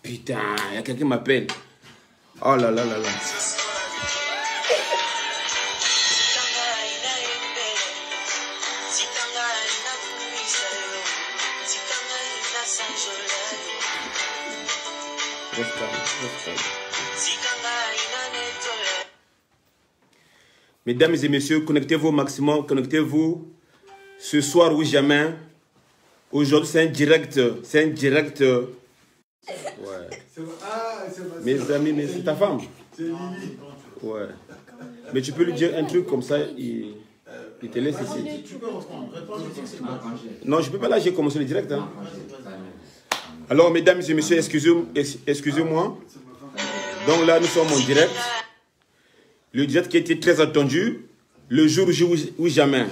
Putain, il y a quelqu'un qui m'appelle. Oh là là là là. Mesdames et messieurs, connectez-vous au maximum, connectez-vous ce soir ou jamais. Aujourd'hui, c'est un direct. C'est un direct. Ouais. Mes amis, mais c'est ta femme. C'est Lily. Ouais. Mais tu peux lui dire un truc comme ça, il te laisse ici. Tu peux répondre. Non, je peux pas là, j'ai commencé le direct. Hein. Alors, mesdames et messieurs, excusez-moi. Donc là, nous sommes en direct. Le direct qui a été très attendu, le jour ou jamais.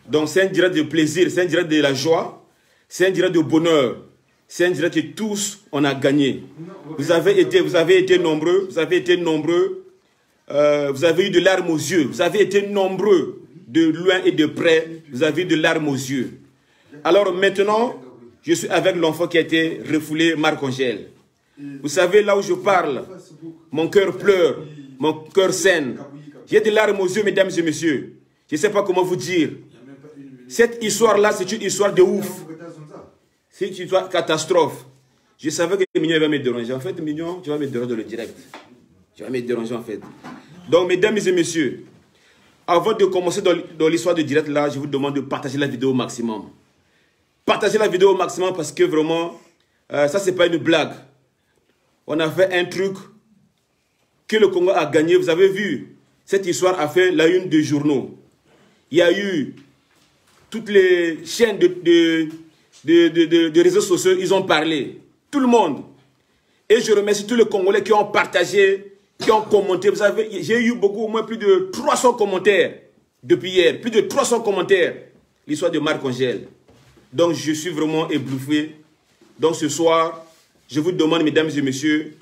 Donc c'est un direct de plaisir, c'est un direct de la joie, c'est un direct de bonheur, c'est un direct que tous on a gagné. Vous avez été nombreux, vous avez eu de larmes aux yeux, vous avez été nombreux de loin et de près, vous avez eu de larmes aux yeux. Alors maintenant, je suis avec l'enfant qui a été refoulé, Marc-Angèle. Vous savez, là où je parle, mon cœur pleure, mon cœur saigne. J'ai des larmes aux yeux, mesdames et messieurs. Je ne sais pas comment vous dire. Cette histoire-là, c'est une histoire de ouf. C'est une histoire catastrophe. Je savais que Mignon va me déranger. En fait, Mignon, tu vas me déranger dans le direct. Tu vas me déranger, en fait. Donc, mesdames et messieurs, avant de commencer dans l'histoire de direct, là, je vous demande de partager la vidéo au maximum. Partagez la vidéo au maximum parce que vraiment, ça, c'est pas une blague. On a fait un truc que le Congo a gagné. Vous avez vu, cette histoire a fait la une des journaux. Il y a eu toutes les chaînes de réseaux sociaux, ils ont parlé. Tout le monde. Et je remercie tous les Congolais qui ont partagé, qui ont commenté. Vous savez, j'ai eu au moins plus de 300 commentaires depuis hier. Plus de 300 commentaires. L'histoire de Marc-Angèle. Donc, je suis vraiment éblouffé. Donc, ce soir, je vous demande, mesdames et messieurs,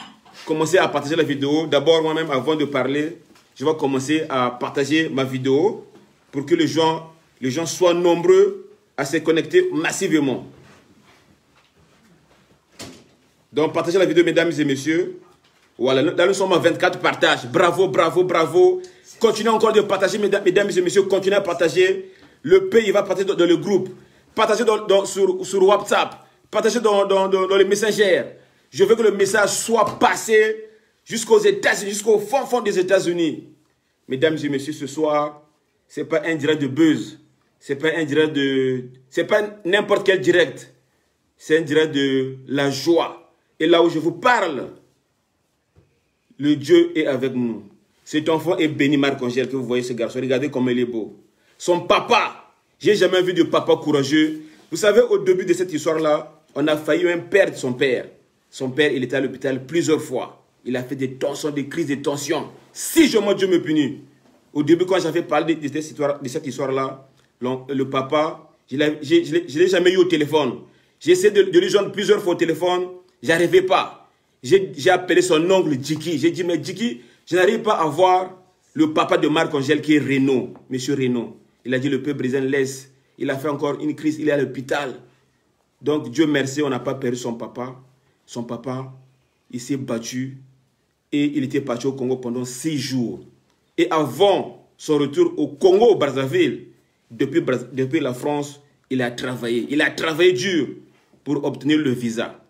commencez à partager la vidéo. D'abord, moi-même, avant de parler, je vais commencer à partager ma vidéo pour que les gens soient nombreux à se connecter massivement. Donc, partagez la vidéo, mesdames et messieurs. Voilà, là, nous sommes à 24 partages. Bravo, bravo, bravo. Continuez encore de partager, mesdames et messieurs. Continuez à partager. Le pays va partager dans le groupe. Partagez sur WhatsApp. Partagez dans les messengers. Je veux que le message soit passé jusqu'aux États-Unis, jusqu'au fond des États-Unis. Mesdames et messieurs, ce soir, ce n'est pas un direct de buzz. C'est pas un direct de... C'est pas n'importe quel direct. C'est un direct de la joie. Et là où je vous parle, le Dieu est avec nous. Cet enfant est béni, Marc-Angèle, que vous voyez ce garçon. Regardez comme il est beau. Son papa, j'ai jamais vu de papa courageux. Vous savez, au début de cette histoire-là, on a failli même perdre son père. Son père, il était à l'hôpital plusieurs fois. Il a fait des tensions, des crises de tension. Si je Dieu me punit. Au début, quand j'avais parlé de cette histoire-là, le papa, je ne l'ai jamais eu au téléphone. J'ai essayé de lui joindre plusieurs fois au téléphone. Je n'arrivais pas. J'ai appelé son oncle Djiki. J'ai dit, mais Djiki, je n'arrive pas à voir le papa de Marc-Angèle qui est Renaud, monsieur Renaud. Il a dit, le peuple brésilien laisse. Il a fait encore une crise, il est à l'hôpital. Donc, Dieu merci, on n'a pas perdu son papa. Son papa, il s'est battu et il était parti au Congo pendant 6 jours. Et avant son retour au Congo, au Brazzaville, depuis la France, il a travaillé. Il a travaillé dur pour obtenir le visa.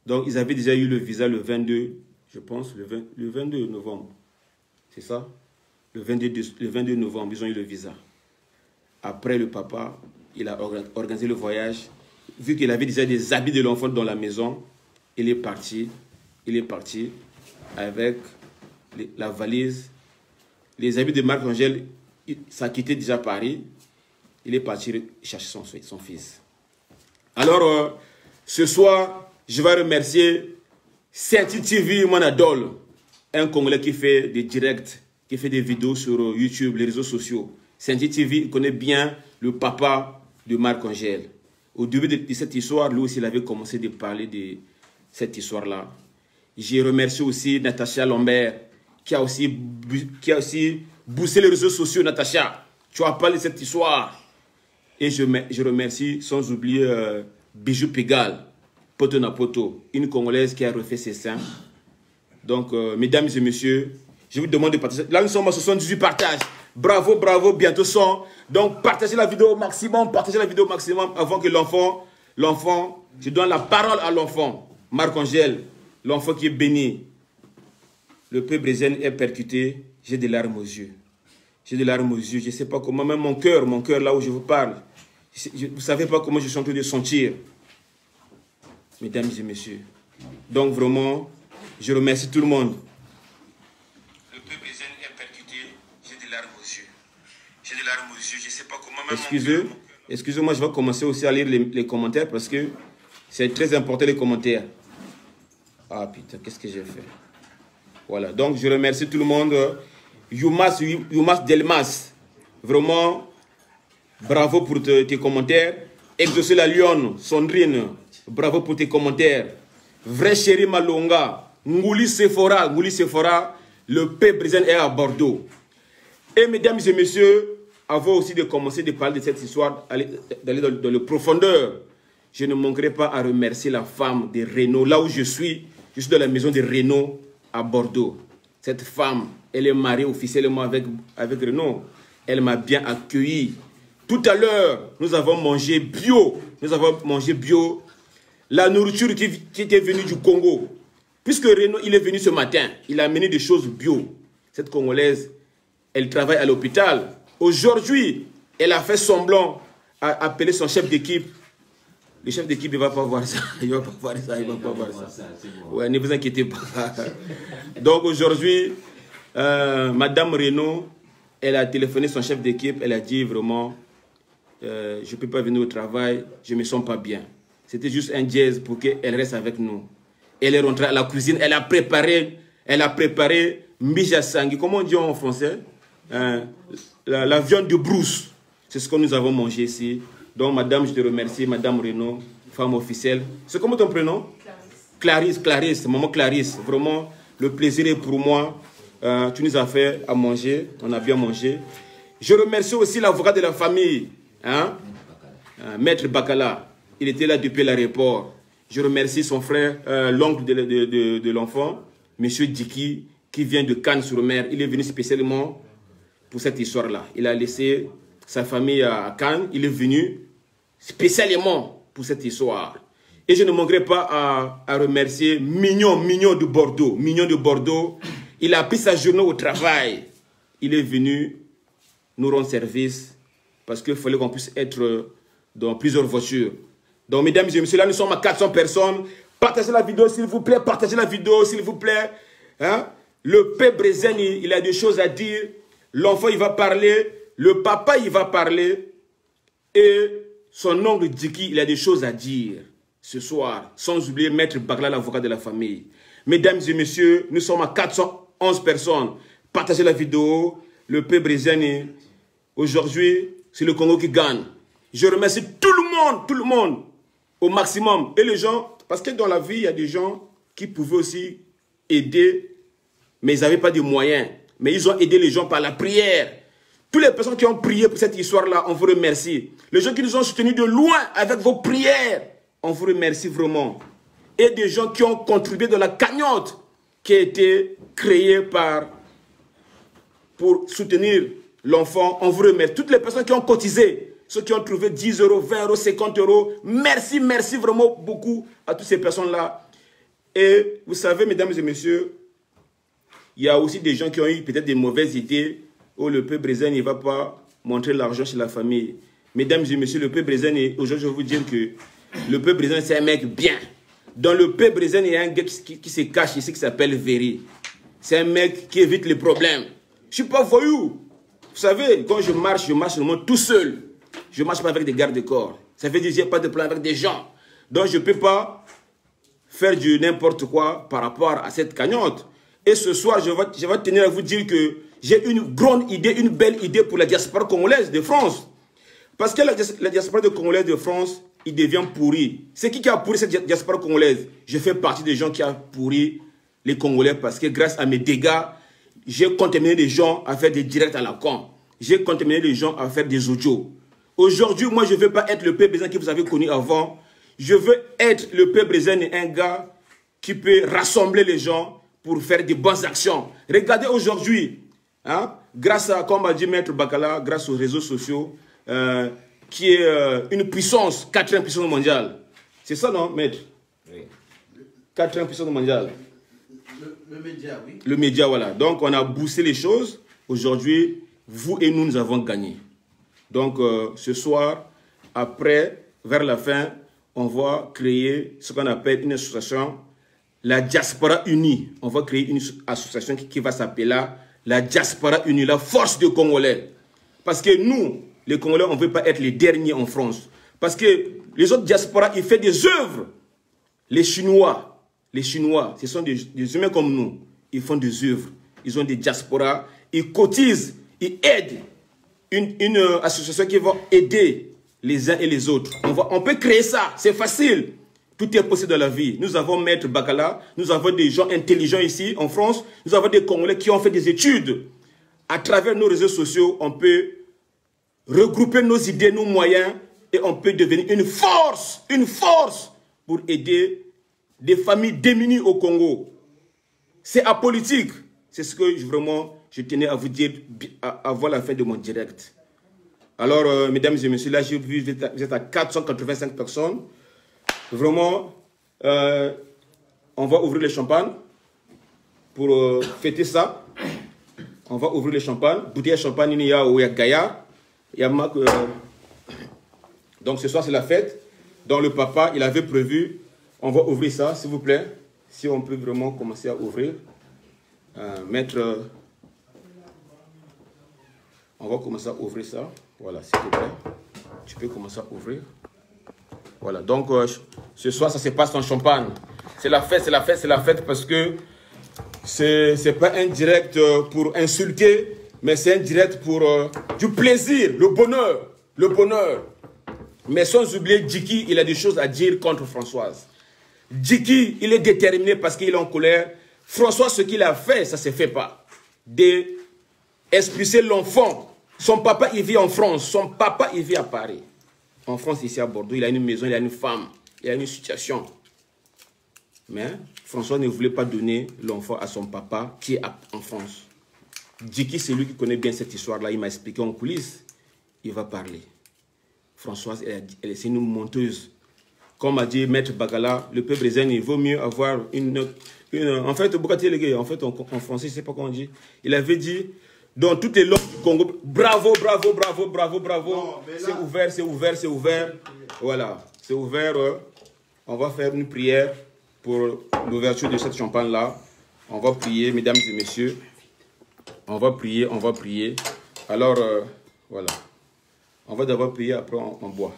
Donc, ils avaient déjà eu le visa le 22, je pense, le 22 novembre. C'est ça? Le 22 novembre, ils ont eu le visa. Après, le papa, il a organisé le voyage. Vu qu'il avait déjà des habits de l'enfant dans la maison, il est parti avec la valise. Les habits de Marc-Angèle, ça quittait déjà Paris. Il est parti chercher son fils. Alors, ce soir, je vais remercier Senti TV, mon idole, un Congolais qui fait des directs, qui fait des vidéos sur YouTube, les réseaux sociaux. Senti TV, il connaît bien le papa de Marc-Angèle. Au début de cette histoire, lui aussi, il avait commencé de parler de cette histoire-là. J'ai remercié aussi Natacha Lambert, qui a aussi boosté les réseaux sociaux. Natacha, tu as parlé de cette histoire. Et je remercie, sans oublier, Bijou Pigalle. poto na poto, une Congolaise qui a refait ses seins. Donc, mesdames et messieurs, je vous demande de partager. Là, nous sommes à 78 partages. Bravo, bravo, bientôt 100. Donc, partagez la vidéo au maximum, avant que l'enfant, je donne la parole à l'enfant, Marc-Angèle, l'enfant qui est béni. Le peuple brésilien est percuté, j'ai des larmes aux yeux. J'ai des larmes aux yeux, je ne sais pas comment, même mon cœur, là où je vous parle, vous ne savez pas comment je suis en train de sentir. Mesdames et messieurs. Donc, vraiment, je remercie tout le monde. Le peuple brésilien est percuté, j'ai des larmes aux yeux. J'ai des larmes aux yeux, je ne sais pas comment, même excusez-moi, je vais commencer aussi à lire les commentaires parce que c'est très important les commentaires. Ah putain, qu'est-ce que j'ai fait? Voilà, donc je remercie tout le monde. Youmas Delmas, vraiment, bravo pour tes commentaires. Exaucer la Lyon, Sandrine, bravo pour tes commentaires. Vrai chéri Malonga, Ngouli Sephora, le peuple brésilien est à Bordeaux. Et mesdames et messieurs, avant aussi de commencer de parler de cette histoire, d'aller dans le profondeur, je ne manquerai pas à remercier la femme de Renault. Là où je suis dans la maison de Renault à Bordeaux. Cette femme, elle est mariée officiellement avec Renault. Elle m'a bien accueilli. Tout à l'heure, nous avons mangé bio. La nourriture qui était venue du Congo. Puisque Renault, il est venu ce matin, il a amené des choses bio. Cette Congolaise, elle travaille à l'hôpital. Aujourd'hui, elle a fait semblant à appeler son chef d'équipe. Le chef d'équipe, il ne va pas voir ça. Il ne va pas voir ça. Ouais, ne vous inquiétez pas. Donc aujourd'hui, Madame Renault, elle a téléphoné son chef d'équipe. Elle a dit vraiment, je ne peux pas venir au travail, je ne me sens pas bien. C'était juste un jazz pour qu'elle reste avec nous. Elle est rentrée à la cuisine, elle a préparé Mbija Sangi, comment on dit en français? La viande de brousse. C'est ce que nous avons mangé ici. Donc, madame, je te remercie, madame Renault, femme officielle. C'est comment ton prénom? Clarisse, maman Clarisse. Vraiment, le plaisir est pour moi. Tu nous as fait à manger, on a bien mangé. Je remercie aussi l'avocat de la famille, Maître Bakala. Il était là depuis l'aéroport. Je remercie son frère, l'oncle de l'enfant, Monsieur Diki, qui vient de Cannes-sur-Mer. Il est venu spécialement pour cette histoire-là. Il a laissé sa famille à Cannes. Il est venu spécialement pour cette histoire. Et je ne manquerai pas à remercier Mignon de Bordeaux. Il a pris sa journée au travail. Il est venu nous rendre service parce qu'il fallait qu'on puisse être dans plusieurs voitures. Donc, mesdames et messieurs, là, nous sommes à 400 personnes. Partagez la vidéo, s'il vous plaît. Partagez la vidéo, s'il vous plaît. Le peuple brésilien, il a des choses à dire. L'enfant, il va parler. Le papa, il va parler. Et son oncle Diki, il a des choses à dire ce soir. Sans oublier Maître Bakala, l'avocat de la famille. Mesdames et messieurs, nous sommes à 411 personnes. Partagez la vidéo. Le peuple brésilien, aujourd'hui, c'est le Congo qui gagne. Je remercie tout le monde, au maximum. Et les gens, parce que dans la vie, il y a des gens qui pouvaient aussi aider, mais ils n'avaient pas de moyens. Mais ils ont aidé les gens par la prière. Toutes les personnes qui ont prié pour cette histoire-là, on vous remercie. Les gens qui nous ont soutenus de loin avec vos prières, on vous remercie vraiment. Et des gens qui ont contribué dans la cagnotte qui a été créée pour soutenir l'enfant, on vous remercie. Toutes les personnes qui ont cotisé, ceux qui ont trouvé 10 euros, 20 euros, 50 euros, merci vraiment beaucoup à toutes ces personnes-là. Et vous savez, mesdames et messieurs, il y a aussi des gens qui ont eu peut-être des mauvaises idées où le peuple brésilien ne va pas montrer l'argent chez la famille. Mesdames et messieurs, le peuple brésilien, aujourd'hui, je vais vous dire que le peuple brésilien, c'est un mec bien. Dans le peuple brésilien, il y a un gars qui se cache ici qui s'appelle Véry. C'est un mec qui évite les problèmes. Je ne suis pas voyou. Vous savez, quand je marche normalement tout seul. Je ne marche pas avec des gardes de corps. Ça veut dire que je n'ai pas de plan avec des gens. Donc, je ne peux pas faire du n'importe quoi par rapport à cette cagnotte. Et ce soir, je vais tenir à vous dire que j'ai une grande idée, une belle idée pour la diaspora congolaise de France. Parce que la diaspora congolaise de France, il devient pourri. C'est qui a pourri cette diaspora congolaise? Je fais partie des gens qui ont pourri les Congolais parce que grâce à mes dégâts, j'ai contaminé les gens à faire des directs à la con. J'ai contaminé les gens à faire des audios. Aujourd'hui, moi, je ne veux pas être le peuple brésilien que vous avez connu avant. Je veux être le peuple brésilien, un gars qui peut rassembler les gens pour faire de bonnes actions. Regardez aujourd'hui, hein, grâce à, comme a dit Maître Bakala, grâce aux réseaux sociaux, qui est une puissance, 4e puissance mondiale. C'est ça, non, Maître? Oui. 4e puissance mondiale. Le média, oui. Le média, voilà. Donc, on a boosté les choses. Aujourd'hui, vous et nous avons gagné. Donc, ce soir, après, vers la fin, on va créer ce qu'on appelle une association, la Diaspora Unie. On va créer une association qui va s'appeler la Diaspora Unie, la force des Congolais. Parce que nous, les Congolais, on ne veut pas être les derniers en France. Parce que les autres diasporas, ils font des œuvres. Les Chinois, ce sont des humains comme nous. Ils font des œuvres. Ils ont des diasporas. Ils cotisent. Ils aident. Une association qui va aider les uns et les autres. On peut créer ça. C'est facile. Tout est possible dans la vie. Nous avons Maître Bakala. Nous avons des gens intelligents ici en France. Nous avons des Congolais qui ont fait des études. À travers nos réseaux sociaux, on peut regrouper nos idées, nos moyens, et on peut devenir une force pour aider des familles démunies au Congo. C'est apolitique. C'est ce que je tenais à vous dire avant la fin de mon direct. Alors, mesdames et messieurs, là, j'ai vu, vous êtes à 485 personnes. Vraiment, on va ouvrir le champagne pour fêter ça. On va ouvrir le champagne. Bouteille de champagne, il y a Gaïa. Il y a Marc. Donc, ce soir, c'est la fête. Donc, le papa, il avait prévu. On va ouvrir ça, s'il vous plaît. Si on peut vraiment commencer à ouvrir. On va commencer à ouvrir ça. Voilà, s'il te plaît. Tu peux commencer à ouvrir. Voilà, donc ce soir, ça se passe en champagne. C'est la fête, c'est la fête, c'est la fête parce que c'est pas un direct pour insulter, mais c'est un direct pour du plaisir, le bonheur, le bonheur. Mais sans oublier, Djiki, il a des choses à dire contre Françoise. Djiki, il est déterminé parce qu'il est en colère. François, ce qu'il a fait, ça ne se fait pas. D'expulser l'enfant. Son papa, il vit en France. Son papa, il vit à Paris. En France, ici à Bordeaux, il a une maison, il a une femme. Il a une situation. Mais François ne voulait pas donner l'enfant à son papa qui est en France. Djiki, c'est lui qui connaît bien cette histoire-là. Il m'a expliqué en coulisses. Il va parler. Françoise, c'est une menteuse. Comme a dit Maître Bakala, le peuple brésilien, il vaut mieux avoir en fait, en français, je ne sais pas comment on dit. Il avait dit, dans toutes les langues du Congo, bravo, bravo, bravo, bravo, bravo. C'est ouvert, c'est ouvert, c'est ouvert. Voilà, c'est ouvert. On va faire une prière pour l'ouverture de cette champagne-là. On va prier, mesdames et messieurs. On va prier, on va prier. Alors, voilà. On va d'abord prier, après on boit.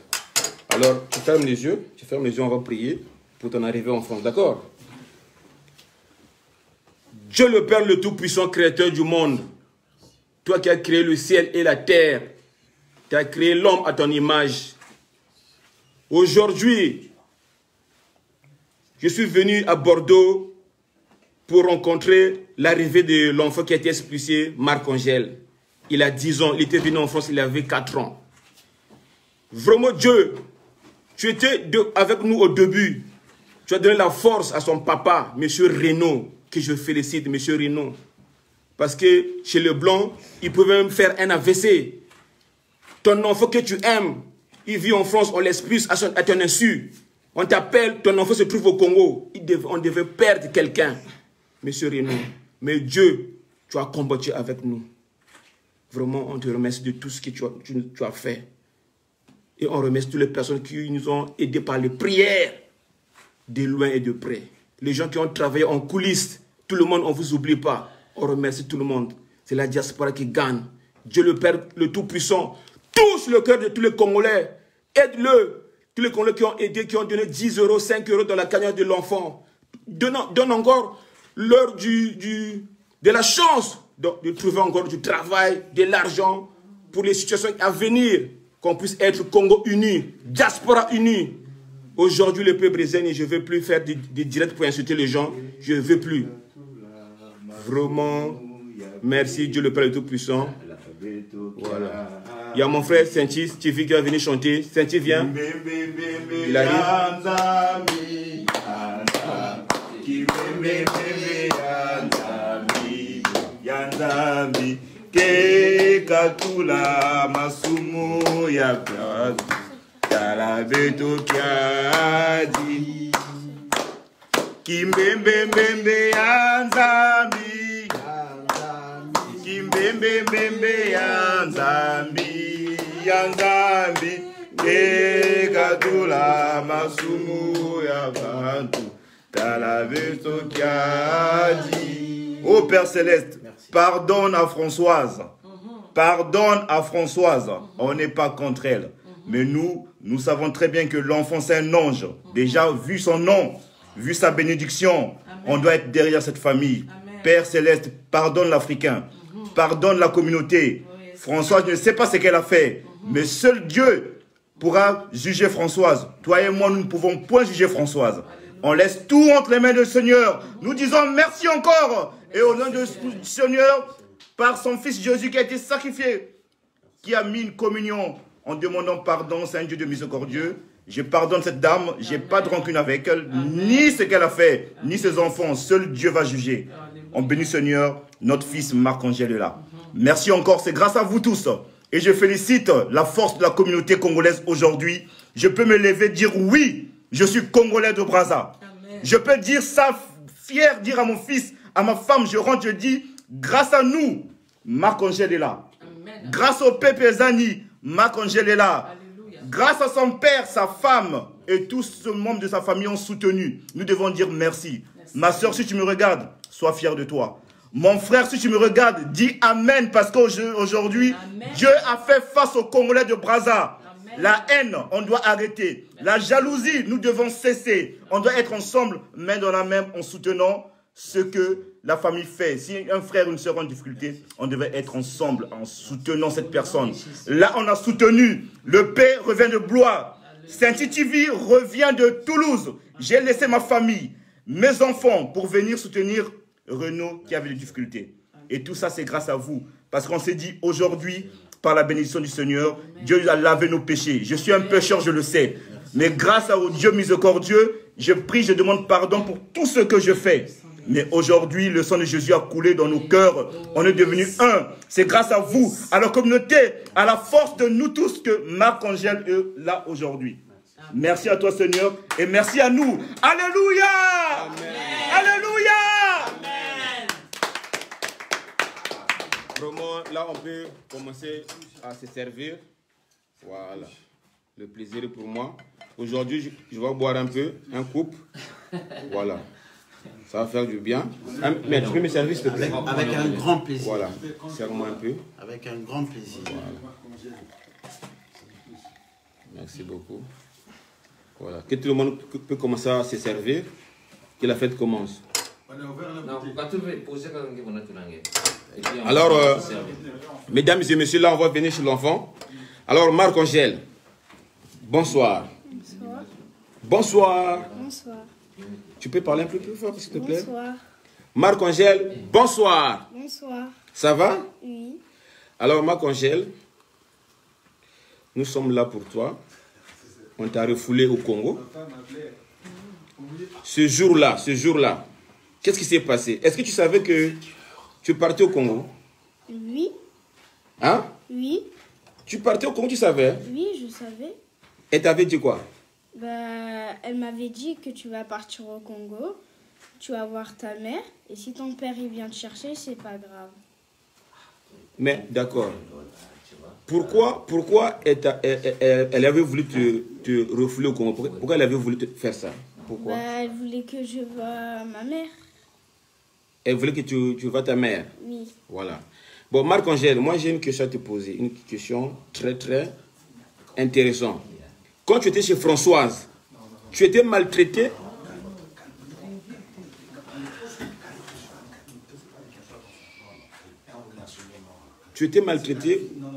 Alors, tu fermes les yeux, on va prier pour ton arrivée en France, d'accord? Dieu le Père, le Tout-Puissant, Créateur du monde, toi qui as créé le ciel et la terre, tu as créé l'homme à ton image. Aujourd'hui, je suis venu à Bordeaux pour rencontrer l'arrivée de l'enfant qui a été expulsé, Marc-Angèle. Il a 10 ans, il était venu en France, il avait 4 ans. Vraiment, Dieu, tu étais avec nous au début. Tu as donné la force à son papa, M. Renaud, que je félicite, M. Renaud. Parce que chez le Blanc, il pouvait même faire un AVC. Ton enfant que tu aimes, il vit en France, on l'expulse à ton insu. On t'appelle, ton enfant se trouve au Congo. On devait perdre quelqu'un, M. Renaud. Mais Dieu, tu as combattu avec nous. Vraiment, on te remercie de tout ce que tu as fait. Et on remercie toutes les personnes qui nous ont aidés par les prières, de loin et de près. Les gens qui ont travaillé en coulisses, tout le monde, on ne vous oublie pas. On remercie tout le monde. C'est la diaspora qui gagne. Dieu le Père, le Tout-Puissant, touche le cœur de tous les Congolais. Aide-le. Tous les Congolais qui ont aidé, qui ont donné 10 €, 5 € dans la cagnotte de l'enfant. Donne encore l'heure de la chance de trouver encore du travail, de l'argent pour les situations à venir. Qu'on puisse être Congo uni, diaspora unie. Aujourd'hui, le peuple brésilien, je ne veux plus faire des directs pour insulter les gens. Je ne veux plus. Vraiment, merci Dieu le Père Tout-Puissant. Voilà. Il y a mon frère Saint-Is, Tifi qui va venir chanter. Saint-Is, viens. Il arrive. Ke katula masumu ya platu talabeto kiadi kimbembembembe ya nzambi kimbembembembe ya nzambi ke katula masumu ya platu talabeto kiadi. Ô Père Céleste, pardonne à Françoise. Pardonne à Françoise. On n'est pas contre elle. Mais nous savons très bien que l'enfant, c'est un ange. Déjà, vu son nom, vu sa bénédiction, on doit être derrière cette famille. Père Céleste, pardonne l'Africain. Pardonne la communauté. Françoise, je ne sais pas ce qu'elle a fait. Mais seul Dieu pourra juger Françoise. Toi et moi, nous ne pouvons point juger Françoise. On laisse tout entre les mains du Seigneur. Nous disons merci encore. Et au nom du Seigneur, par son Fils Jésus qui a été sacrifié, qui a mis une communion en demandant pardon, c'est un Dieu de miséricordieux. Je pardonne cette dame, je n'ai pas de rancune avec elle, ni ce qu'elle a fait, ni ses enfants. Seul Dieu va juger. On bénit Seigneur, notre fils Marc-Angèle est là. Merci encore, c'est grâce à vous tous. Et je félicite la force de la communauté congolaise aujourd'hui. Je peux me lever et dire oui, je suis Congolais de Brazza. Je peux dire ça, fier, dire à mon fils, à ma femme, je rentre, je dis, grâce à nous, Marc-Angèle est là. Amen. Grâce au Pépé Zani, Marc-Angèle est là. Alléluia. Grâce à son père, sa femme et tous ces membres de sa famille ont soutenu. Nous devons dire merci. Ma soeur, si tu me regardes, sois fier de toi. Mon frère, si tu me regardes, dis Amen parce qu'aujourd'hui, Dieu a fait face aux Congolais de Brazza. Amen. La haine, on doit arrêter. La jalousie, nous devons cesser. On doit être ensemble, main dans la main, en soutenant ce que la famille fait. Si un frère ou une soeur en difficulté, on devait être ensemble en soutenant cette personne. Là, on a soutenu. Le Père revient de Blois. Saint-Titivi revient de Toulouse. J'ai laissé ma famille, mes enfants, pour venir soutenir Renaud qui avait des difficultés. Et tout ça, c'est grâce à vous. Parce qu'on s'est dit aujourd'hui, par la bénédiction du Seigneur, Dieu a lavé nos péchés. Je suis un pécheur, je le sais. Mais grâce au Dieu miséricordieux, je prie, je demande pardon pour tout ce que je fais. Mais aujourd'hui, le sang de Jésus a coulé dans nos cœurs. On est devenus un. C'est grâce à vous, à la communauté, à la force de nous tous que Marc-Angèle est là aujourd'hui. Merci à toi, Seigneur. Et merci à nous. Alléluia! Amen. Alléluia! Amen. Vraiment, là, on peut commencer à se servir. Voilà. Le plaisir est pour moi. Aujourd'hui, je vais boire un peu, un coupe. Voilà. Ça va faire du bien. Mais tu peux me servir, s'il te plaît? Avec un grand plaisir. Voilà. Serre-moi un peu. Avec un grand plaisir. Voilà. Merci beaucoup. Voilà. Que tout le monde peut commencer à se servir. Que la fête commence. Alors, mesdames et messieurs, là, on va venir chez l'enfant. Alors, Marc-Angèle, bonsoir. Bonsoir. Bonsoir. Bonsoir. Tu peux parler un peu plus fort, s'il te plaît? Bonsoir. Marc-Angèle, bonsoir. Bonsoir. Ça va? Oui. Alors, Marc-Angèle, nous sommes là pour toi. On t'a refoulé au Congo. Ce jour-là, qu'est-ce qui s'est passé? Est-ce que tu savais que tu partais au Congo? Oui. Hein? Oui. Tu partais au Congo, tu savais? Oui, je savais. Et t'avais dit quoi? Bah, elle m'avait dit que tu vas partir au Congo, tu vas voir ta mère, et si ton père il vient te chercher, c'est pas grave. Mais d'accord. Pourquoi elle avait voulu te refouler au Congo? Pourquoi elle avait voulu te faire ça? Pourquoi? Bah, elle voulait que je voie ma mère. Elle voulait que tu vois ta mère? Oui. Voilà. Bon, Marc-Angèle, moi j'ai une question à te poser. Une question très très intéressante. Quand tu étais chez Françoise, tu étais maltraité? Tu étais maltraité? Non.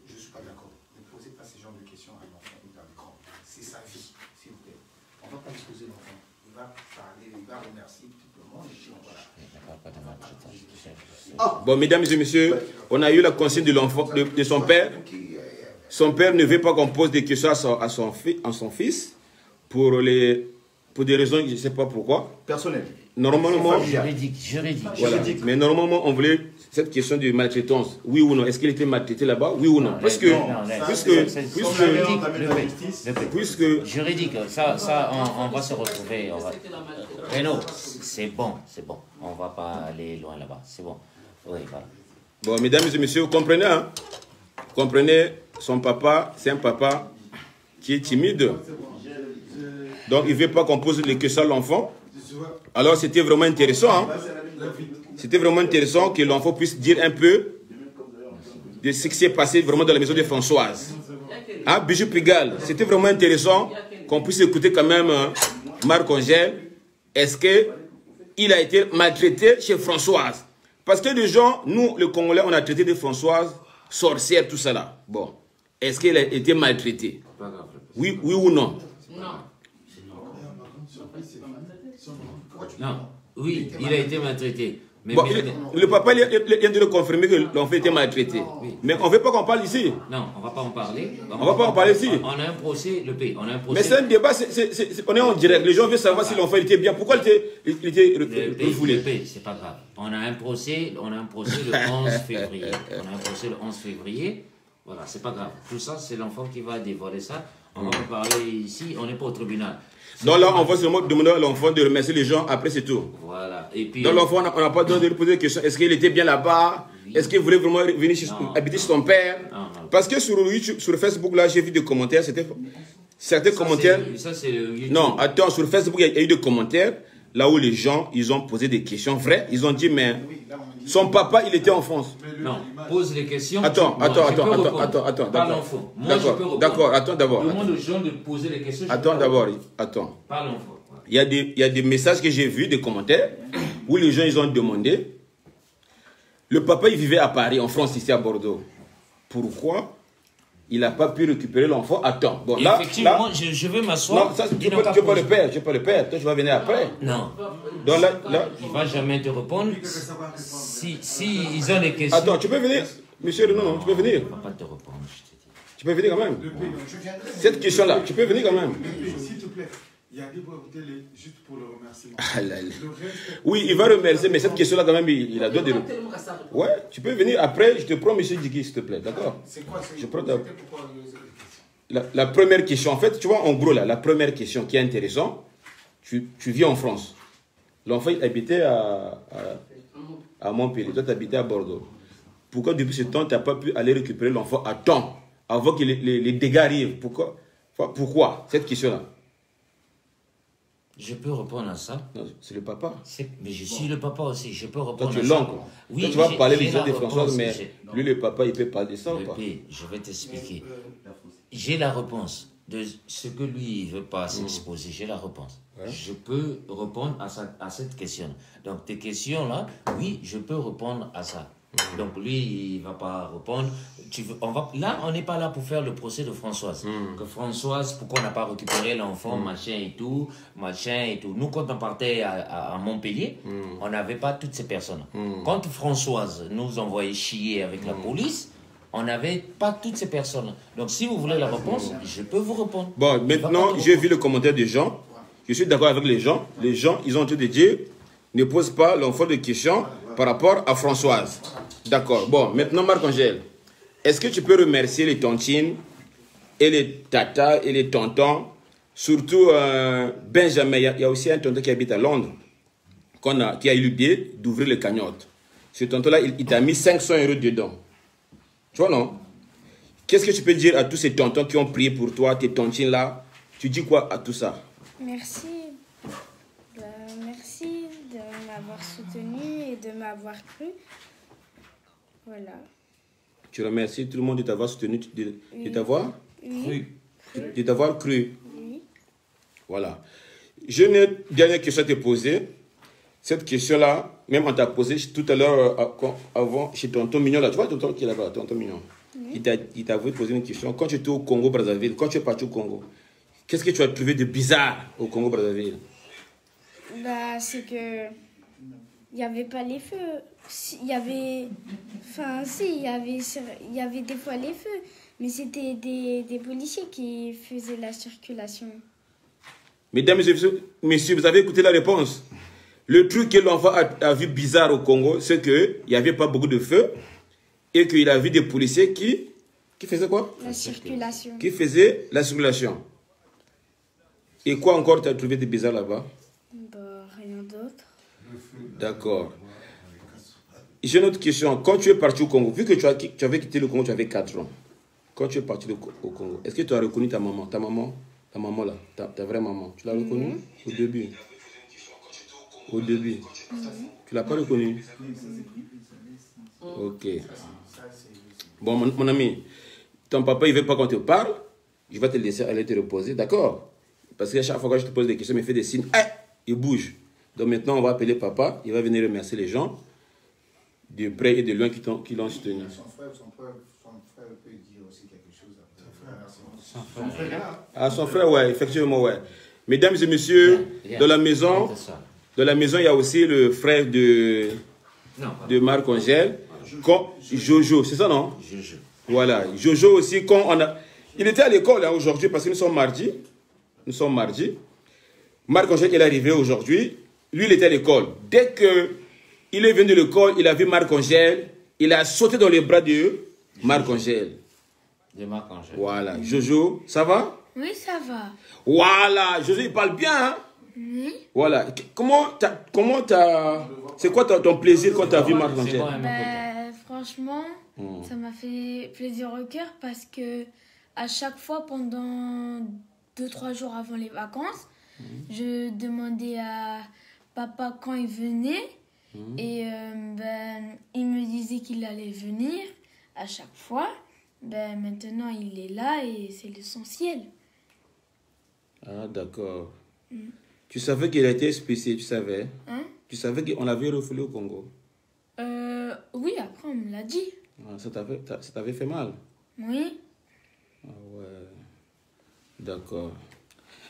Je ne suis pas d'accord. Ne posez pas ce genre de questions à l'enfant ou à l'écran. C'est sa vie, s'il vous plaît. On ne va pas exposer l'enfant. va parler, il va remercier tout le monde. Et puis voilà. Bon, mesdames et messieurs, on a eu la consigne de l'enfant, de son père. Son père ne veut pas qu'on pose des questions à son fils pour des raisons, je ne sais pas pourquoi. Personnel. Normalement, Juridique. voilà. Mais normalement, on voulait cette question de maltraitance. Oui ou non? Est-ce qu'il était maltraité là-bas? Oui ou non? Parce que, juridique, ça, on va se retrouver. Mais non, c'est bon. On ne va pas aller loin là-bas. C'est bon. Oui, voilà. Bon, mesdames et messieurs, vous comprenez, hein? Vous comprenez, son papa, c'est un papa qui est timide. Donc, il ne veut pas qu'on pose les questions à l'enfant. Alors, c'était vraiment intéressant. Hein? C'était vraiment intéressant que l'enfant puisse dire un peu de ce qui s'est passé vraiment dans la maison de Françoise. Hein, Bijou Pigalle, c'était vraiment intéressant qu'on puisse écouter quand même Marc-Angèle. Est-ce qu'il a été maltraité chez Françoise? Parce que les gens, nous, les Congolais, on a traité de Françoise, sorcière, tout ça là. Bon, est-ce qu'il a été maltraité? Oui ou non? Non, oui, il a été maltraité. Mais, bon, le papa il vient de le confirmer que l'enfant était maltraité. Oui. Mais on ne veut pas qu'on parle ici. Non, on ne va pas en parler. On ne va pas en parler ici. On a un procès, on a un procès. Mais c'est un débat, on est en direct. Les gens veulent savoir si l'enfant était bien. Pourquoi il était refoulé? C'est pas grave. On a un procès le 11 février. Voilà, c'est pas grave. Tout ça, c'est l'enfant qui va dévoiler ça. On va pas parler ici, on n'est pas au tribunal. Donc là, on va seulement demander à l'enfant de remercier les gens, après c'est tout. Voilà. Et puis, donc l'enfant, on n'a pas besoin de lui poser des questions. Est-ce qu'il était bien là-bas? Oui. Est-ce qu'il voulait vraiment venir habiter chez son père? Non. Parce que sur YouTube, sur Facebook, là, j'ai vu des commentaires. C'était certains commentaires. Ça, c'est le YouTube. Non, attends, sur Facebook, il y a eu des commentaires là où les gens, ils ont posé des questions vraies. Ils ont dit, mais son papa, il était en France. Non, pose les questions. Attends. D'accord, attends d'abord. Demande aux gens de poser les questions. Attends d'abord, attends. Parle l'enfant. Il y a des messages que j'ai vus, des commentaires, où les gens, ils ont demandé. Le papa, il vivait à Paris, en France, ici à Bordeaux. Pourquoi il n'a pas pu récupérer l'enfant? Attends. Bon, là, effectivement, je veux m'asseoir. Non, ça, tu n'es pas le père. Toi, tu vas venir après. Non. Donc là, il ne va jamais te répondre. Si ils ont des questions. Attends, tu peux venir. Monsieur Renaud, tu peux venir. Il ne va pas te répondre, je te dis. Tu peux venir quand même. Cette question-là, tu peux venir quand même. S'il te plaît. Il y a des boîtes juste pour le remerciement. Oui, il va remercier, mais cette question-là, quand même, il a droit de... Ouais, tu peux venir après, je te prends, monsieur Diki, s'il te plaît, d'accord? C'est quoi? Je prends la première question. En fait, tu vois, en gros, là, la première question qui est intéressante, tu vis en France. L'enfant, il habitait à Montpellier, toi, tu habitais à Bordeaux. Pourquoi, depuis ce temps, tu n'as pas pu aller récupérer l'enfant à temps, avant que les dégâts arrivent? Pourquoi cette question-là? Je peux répondre à ça. Non, c'est le papa. Mais je suis le papa aussi, je peux répondre à ça. Toi, tu es l'oncle. Oui, toi, tu vas parler de l'histoire de Françoise, mais lui, le papa, il peut parler de ça ou pas? Je vais t'expliquer. J'ai la réponse de ce que lui, il ne veut pas s'exposer. J'ai la réponse. Ouais. Je peux répondre à cette question. Donc, tes questions-là, oui, je peux répondre à ça. Donc lui, il ne va pas répondre. Là, on n'est pas là pour faire le procès de Françoise. Que Françoise, pourquoi on n'a pas récupéré l'enfant, machin et tout. Nous, quand on partait à Montpellier, on n'avait pas toutes ces personnes. Quand Françoise nous envoyait chier avec la police, on n'avait pas toutes ces personnes. Donc si vous voulez la réponse, je peux vous répondre. Bon, maintenant, j'ai vu le commentaire des gens. Je suis d'accord avec les gens. Les gens, ils ont tout dit, ne pose pas l'enfant de questions par rapport à Françoise. D'accord. Bon, maintenant, Marc-Angèle, est-ce que tu peux remercier les tontines et les tatas et les tontons, surtout Benjamin, il y a aussi un tonton qui habite à Londres, qui a eu l'idée d'ouvrir le cagnotte. Ce tonton-là, il t'a mis 500 € dedans. Tu vois, non? Qu'est-ce que tu peux dire à tous ces tontons qui ont prié pour toi, tes tontines-là? Tu dis quoi à tout ça? Merci. Merci de m'avoir soutenu et de m'avoir cru. Voilà. Tu remercies tout le monde de t'avoir soutenu, de t'avoir cru. De t'avoir cru. Oui. Voilà. J'ai une dernière question à te poser. Cette question-là, même on t'a posé tout à l'heure, avant, chez tonton Mignon, là. Tu vois tonton qui est là-bas, tonton Mignon. Oui. Il t'a voulu poser une question. Quand tu étais au Congo-Brazzaville, quand tu es parti au Congo, qu'est-ce que tu as trouvé de bizarre au Congo-Brazzaville? Bah, c'est que il n'y avait pas les feux. Il y avait... Enfin, si, il y avait des fois les feux. Mais c'était des policiers qui faisaient la circulation. Mesdames et messieurs, vous avez écouté la réponse. Le truc que l'enfant a vu bizarre au Congo, c'est qu'il n'y avait pas beaucoup de feu et qu'il a vu des policiers qui faisaient quoi? La circulation. Qui faisaient la circulation. Et quoi encore tu as trouvé de bizarre là-bas? Bah, rien d'autre. D'accord. J'ai une autre question. Quand tu es parti au Congo, vu que tu avais quitté le Congo, tu avais 4 ans. Quand tu es parti au Congo, est-ce que tu as reconnu ta maman? Ta maman là, ta vraie maman. Tu l'as reconnue au début? Au début. Tu l'as pas reconnue? Ok. Bon, mon ami, ton papa, il veut pas qu'on te parle. Je vais te laisser aller te reposer, d'accord? Parce qu'à chaque fois que je te pose des questions, il me fait des signes. Il bouge. Donc maintenant, on va appeler papa. Il va venir remercier les gens de près et de loin qui l'ont soutenu. Son frère peut dire aussi quelque chose. Son frère. Ah, son frère, ouais, effectivement, ouais. Mesdames et messieurs, dans la maison, il y a aussi le frère de Marc-Angèle, Jojo, c'est ça, non? Jojo. Voilà, Jojo aussi, il était à l'école aujourd'hui parce que nous sommes mardi. Marc-Angèle, il est arrivé aujourd'hui. Lui, il était à l'école. Dès qu'il est venu de l'école, il a vu Marc-Angèle. Il a sauté dans les bras de Marc-Angèle. De Marc-Angèle. Voilà. Jojo, ça va? Oui, ça va. Voilà. Jojo, il parle bien, hein? Oui. Voilà. C'est quoi ton plaisir quand tu as vu Marc-Angèle? Bah, franchement, ça m'a fait plaisir au cœur parce que à chaque fois, pendant 2-3 jours avant les vacances, je demandais à papa quand il venait et il me disait qu'il allait venir à chaque fois. Maintenant, il est là et c'est l'essentiel. Ah, d'accord. Tu savais qu'il a été expulsé, tu savais? Tu savais qu'on l'avait refoulé au Congo? Oui, après on me l'a dit. Ah, ça t'avait fait mal? Oui. Ah ouais. D'accord.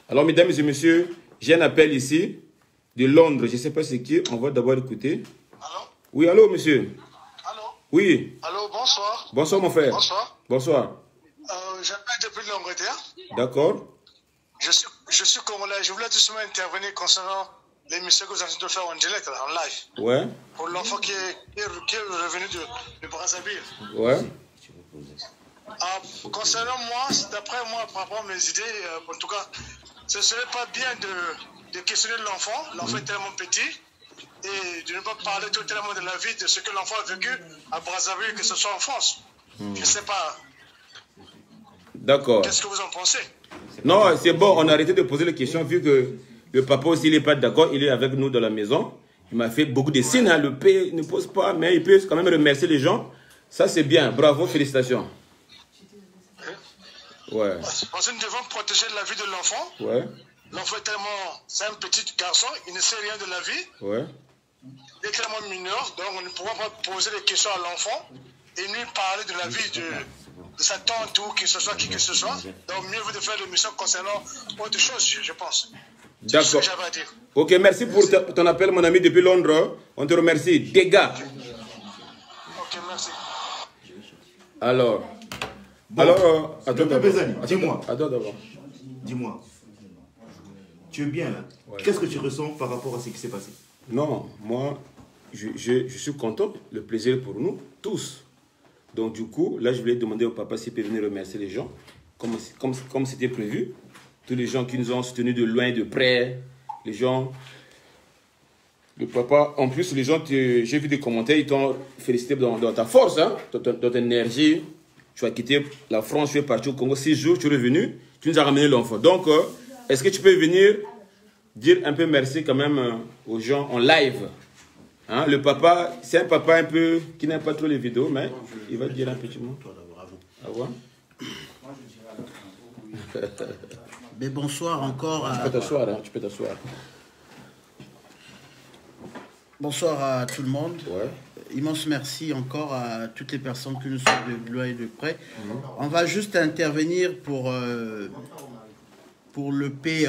Alors, mesdames et messieurs, j'ai un appel ici de Londres. Je ne sais pas c'est qui. On va d'abord écouter. Allô? Oui, allô, monsieur? Allô? Oui. Allô, bonsoir. Bonsoir, mon frère. Bonsoir. Bonsoir. J'appelle depuis l'Angleterre. D'accord. Je suis congolais. Je voulais tout simplement intervenir concernant l'émission que vous êtes en train de faire en direct, là, en live. Ouais. Pour l'enfant qui est revenu de Brazzaville. Ouais. Concernant moi, d'après moi, par rapport à mes idées, en tout cas, ce ne serait pas bien de questionner l'enfant. L'enfant est tellement petit. Et de ne pas parler totalement de la vie, de ce que l'enfant a vécu à Brazzaville, que ce soit en France. Je ne sais pas. D'accord. Qu'est-ce que vous en pensez? Non, c'est bon, on a arrêté de poser les questions vu que le papa aussi, il n'est pas d'accord, il est avec nous dans la maison. Il m'a fait beaucoup de signes, hein. Le père ne pose pas, mais il peut quand même remercier les gens. Ça, c'est bien. Bravo, félicitations. Ouais. Parce que nous devons protéger la vie de l'enfant. Ouais. L'enfant est tellement... C'est un petit garçon, il ne sait rien de la vie. Ouais. Il est tellement mineur, donc on ne pourra pas poser des questions à l'enfant et lui parler de la vie de sa tante ou que ce soit qui que ce soit. Donc mieux vaut de faire l'émission concernant autre chose, je pense. D'accord. C'est ce que j'avais à dire. Ok, merci pour ton appel, mon ami, depuis Londres. On te remercie. Dégâts. Ok, merci. Alors... Bon, attends dis-moi. Attends d'abord. Dis-moi. Tu es bien là. Ouais. Qu'est-ce que tu ressens par rapport à ce qui s'est passé? Non, moi, je suis content. Le plaisir pour nous, tous. Donc du coup, là, je voulais demander au papa s'il peut venir remercier les gens, comme c'était prévu. Tous les gens qui nous ont soutenus de loin et de près. Les gens... Le papa, en plus, les gens, j'ai vu des commentaires, ils t'ont félicité dans ta force, hein, dans ton énergie. Tu as quitté la France, tu es parti au Congo 6 jours, tu es revenu, tu nous as ramené l'enfant. Donc, est-ce que tu peux venir dire un peu merci quand même aux gens en live? Hein, le papa, c'est un papa un peu qui n'aime pas trop les vidéos, mais il va dire un petit mot. Ah ouais? Mais bonsoir encore à... Tu peux t'asseoir, hein, tu peux t'asseoir. Bonsoir à tout le monde. Ouais. Immense merci encore à toutes les personnes qui nous suivent de loin et de près. On va juste intervenir pour le P.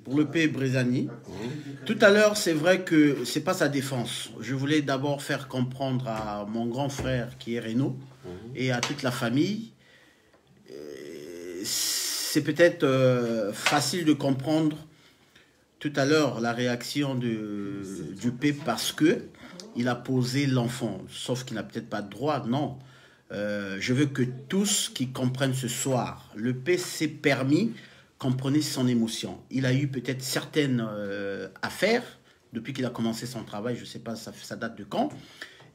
pour le P. Brezani. Tout à l'heure, c'est vrai que c'est pas sa défense. Je voulais d'abord faire comprendre à mon grand frère qui est Renaud et à toute la famille. C'est peut-être facile de comprendre tout à l'heure la réaction du P parce que il a posé l'enfant, sauf qu'il n'a peut-être pas de droit, non. Je veux que tous qui comprennent ce soir, le P s'est permis, comprenez son émotion. Il a eu peut-être certaines affaires depuis qu'il a commencé son travail, je ne sais pas ça date de quand,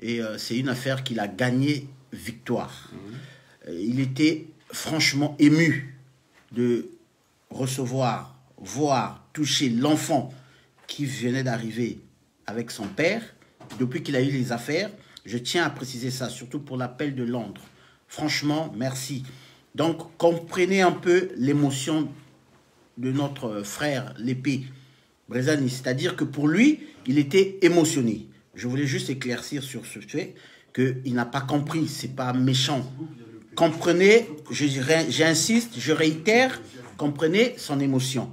et c'est une affaire qu'il a gagnée victoire. Il était franchement ému de recevoir, voir, toucher l'enfant qui venait d'arriver avec son père. Depuis qu'il a eu les affaires, je tiens à préciser ça, surtout pour l'appel de Londres. Franchement, merci. Donc, comprenez un peu l'émotion de notre frère, l'épée Brezani. C'est-à-dire que pour lui, il était émotionné. Je voulais juste éclaircir sur ce fait qu'il n'a pas compris, c'est pas méchant. Comprenez, j'insiste, je réitère, comprenez son émotion.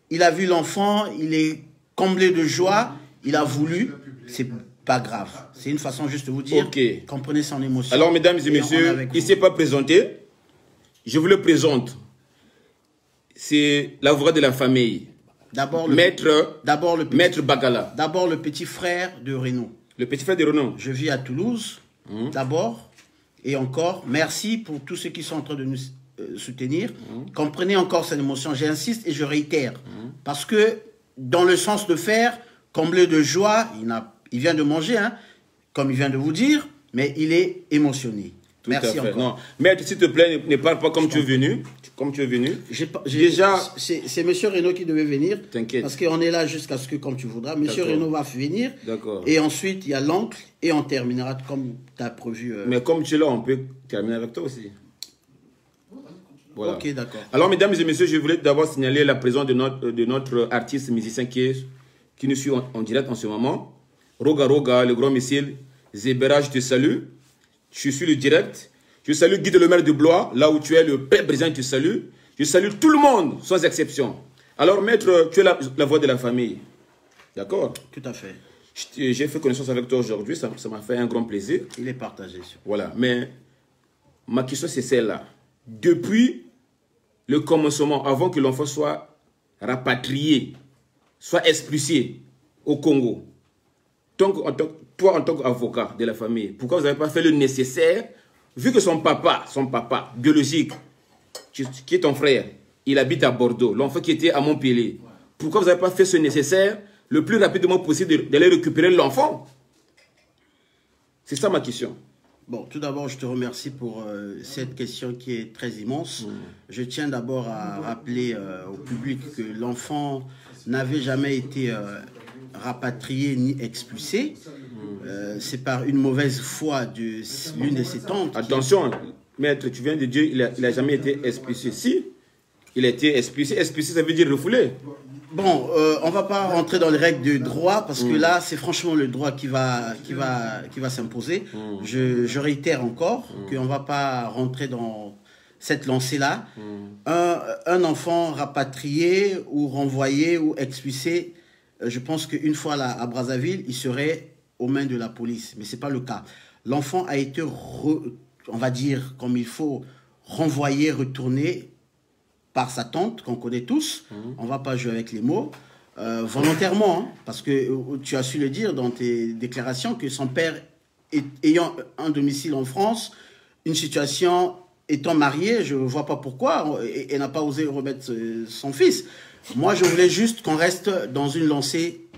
Il a vu l'enfant, il est comblé de joie, il a voulu, c'est pas grave. C'est une façon juste de vous dire, comprenez son émotion. Alors, mesdames et messieurs, il ne s'est pas présenté. Je vous le présente. C'est l'avocat de la famille. D'abord Maître Bagala. D'abord le petit frère de Renaud. Le petit frère de Renaud. Je vis à Toulouse, d'abord. Et encore, merci pour tous ceux qui sont en train de nous soutenir. Comprenez encore cette émotion. J'insiste et je réitère. Parce que dans le sens de faire, comblé de joie, il vient de manger, hein, comme il vient de vous dire, mais il est émotionné. Tout merci à fait. encore. Non. Maître, s'il te plaît, ne parle pas comme tu es venu. Déjà, c'est monsieur Renaud qui devait venir. T'inquiète. Parce qu'on est là jusqu'à ce que, comme tu voudras, monsieur Renaud va venir. D'accord. Et ensuite, il y a l'oncle et on terminera comme tu as prévu. Mais comme tu es là, on peut terminer avec toi aussi. Voilà. Ok, d'accord. Alors, mesdames et messieurs, je voulais d'abord signaler la présence de notre artiste musicien qui nous suit en direct en ce moment. Roga Roga, le grand missile. Zébera, je te salue. Je suis le direct. Je salue Guy de le maire de Blois, là où tu es, le père président, te salue. Je salue tout le monde, sans exception. Alors, maître, tu es la voix de la famille. D'accord? Tout à fait. J'ai fait connaissance avec toi aujourd'hui, ça m'a fait un grand plaisir. Il est partagé. Voilà, mais ma question c'est celle-là. Depuis le commencement, avant que l'enfant soit rapatrié, soit expulsé au Congo, toi en tant qu'avocat de la famille, pourquoi vous n'avez pas fait le nécessaire, vu que son papa biologique, qui est ton frère, il habite à Bordeaux, l'enfant qui était à Montpellier, pourquoi vous n'avez pas fait ce nécessaire le plus rapidement possible d'aller récupérer l'enfant? C'est ça ma question. Bon, tout d'abord, je te remercie pour cette question qui est très immense. Je tiens d'abord à rappeler au public que l'enfant n'avait jamais été rapatrié ni expulsé. C'est par une mauvaise foi de l'une de ses tantes. Attention, maître, tu viens de dire qu'il n'a jamais été expulsé. Si, il a été expulsé. Expulsé, ça veut dire refoulé. Bon, on va pas rentrer dans les règles de droit parce que là, c'est franchement le droit qui va s'imposer. Je réitère encore qu'on va pas rentrer dans cette lancée-là. Un enfant rapatrié ou renvoyé ou expulsé, je pense qu'une fois là, à Brazzaville, il serait aux mains de la police. Mais c'est pas le cas. L'enfant a été, on va dire comme il faut, renvoyé, retourné par sa tante, qu'on connaît tous, on ne va pas jouer avec les mots, volontairement, hein, parce que tu as su le dire dans tes déclarations, que son père, ayant un domicile en France, une situation étant marié, je ne vois pas pourquoi, et n'a pas osé remettre son fils. Moi, je voulais juste qu'on reste dans une lancée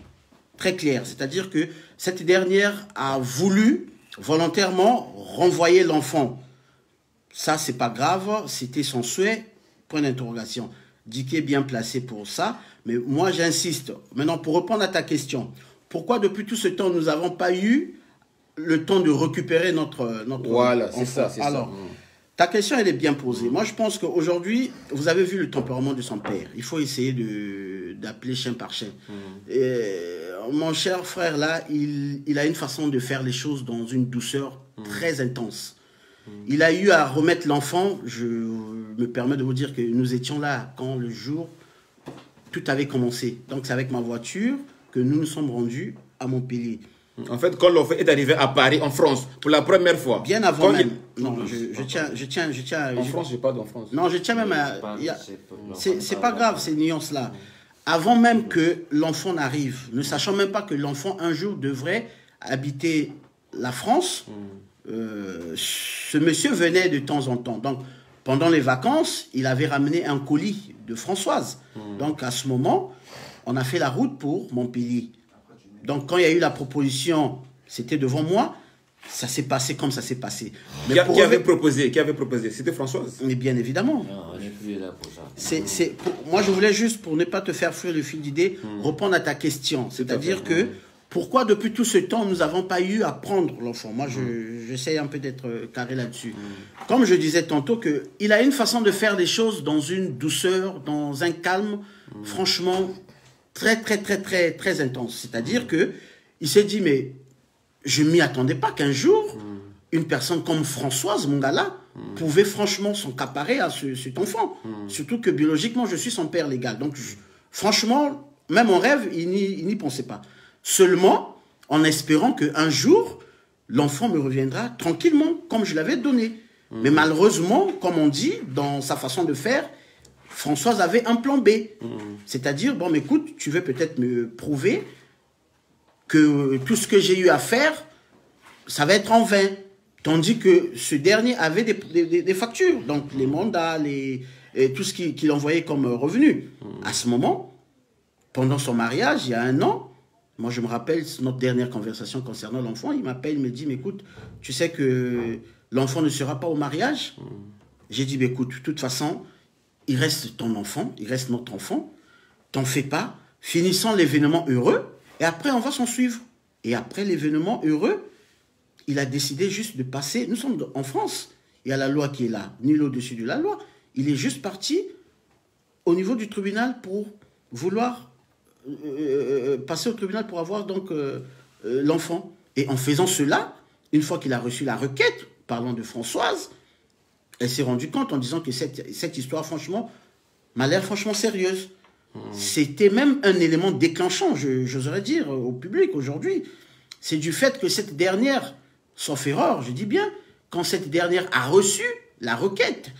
très claire, c'est-à-dire que cette dernière a voulu volontairement renvoyer l'enfant. Ça, c'est pas grave, c'était son souhait. Point d'interrogation. Dicky est bien placé pour ça. Mais moi, j'insiste. Maintenant, pour répondre à ta question, pourquoi depuis tout ce temps, nous n'avons pas eu le temps de récupérer notre voilà, c'est enfant? ça. Alors, ta question, elle est bien posée. Moi, je pense qu'aujourd'hui, vous avez vu le tempérament de son père. Il faut essayer d'appeler chien par chien. Et, mon cher frère, là, il a une façon de faire les choses dans une douceur très intense. Il a eu à remettre l'enfant. Je me permets de vous dire que nous étions là quand le jour tout avait commencé. Donc c'est avec ma voiture que nous nous sommes rendus à Montpellier. En fait, quand l'enfant est arrivé à Paris, en France, pour la première fois. Bien avant quand même. Non, je tiens. En France, je parle en France. Non, je tiens même à... C'est pas grave, ces nuances-là. Avant même que l'enfant n'arrive, ne sachant même pas que l'enfant un jour devrait habiter la France, ce monsieur venait de temps en temps. Donc, pendant les vacances, il avait ramené un colis de Françoise. Donc, à ce moment, on a fait la route pour Montpellier. Donc, quand il y a eu la proposition, c'était devant moi, ça s'est passé comme ça s'est passé. Mais qui avait proposé? C'était Françoise? Mais bien évidemment. Non, on n'est plus là pour ça. Moi, je voulais juste, pour ne pas te faire fuir le fil d'idée, répondre à ta question. C'est-à-dire que, pourquoi depuis tout ce temps, nous n'avons pas eu à prendre l'enfant? Moi, j'essaie un peu d'être carré là-dessus. Comme je disais tantôt, il a une façon de faire les choses dans une douceur, dans un calme, franchement, très, très, très, très, très intense. C'est-à-dire que il s'est dit, mais je ne m'y attendais pas qu'un jour, une personne comme Françoise, mon gars-là, pouvait franchement s'encaparer à cet enfant. Surtout que biologiquement, je suis son père légal. Donc, franchement, même en rêve, il n'y pensait pas. Seulement, en espérant qu'un jour, l'enfant me reviendra tranquillement, comme je l'avais donné. Mais malheureusement, comme on dit, dans sa façon de faire, Françoise avait un plan B. C'est-à-dire, bon, mais écoute, tu veux peut-être me prouver que tout ce que j'ai eu à faire, ça va être en vain. Tandis que ce dernier avait des factures. Donc, les mandats, tout ce qu'il envoyait comme revenu. À ce moment, pendant son mariage, il y a 1 an, moi, je me rappelle notre dernière conversation concernant l'enfant. Il m'appelle, il me dit, mais écoute, tu sais que l'enfant ne sera pas au mariage? J'ai dit, mais écoute, de toute façon, il reste ton enfant, il reste notre enfant. T'en fais pas. Finissons l'événement heureux et après, on va s'en suivre. Et après l'événement heureux, il a décidé juste de passer. Nous sommes en France. Il y a la loi qui est là, nul au-dessus de la loi. Il est juste parti au niveau du tribunal pour vouloir passer au tribunal pour avoir donc l'enfant. Et en faisant cela, une fois qu'il a reçu la requête, parlant de Françoise, elle s'est rendue compte en disant que cette histoire, franchement, m'a l'air franchement sérieuse. C'était même un élément déclenchant, j'oserais dire, au public aujourd'hui. C'est du fait que cette dernière, sauf erreur, je dis bien, quand cette dernière a reçu la requête,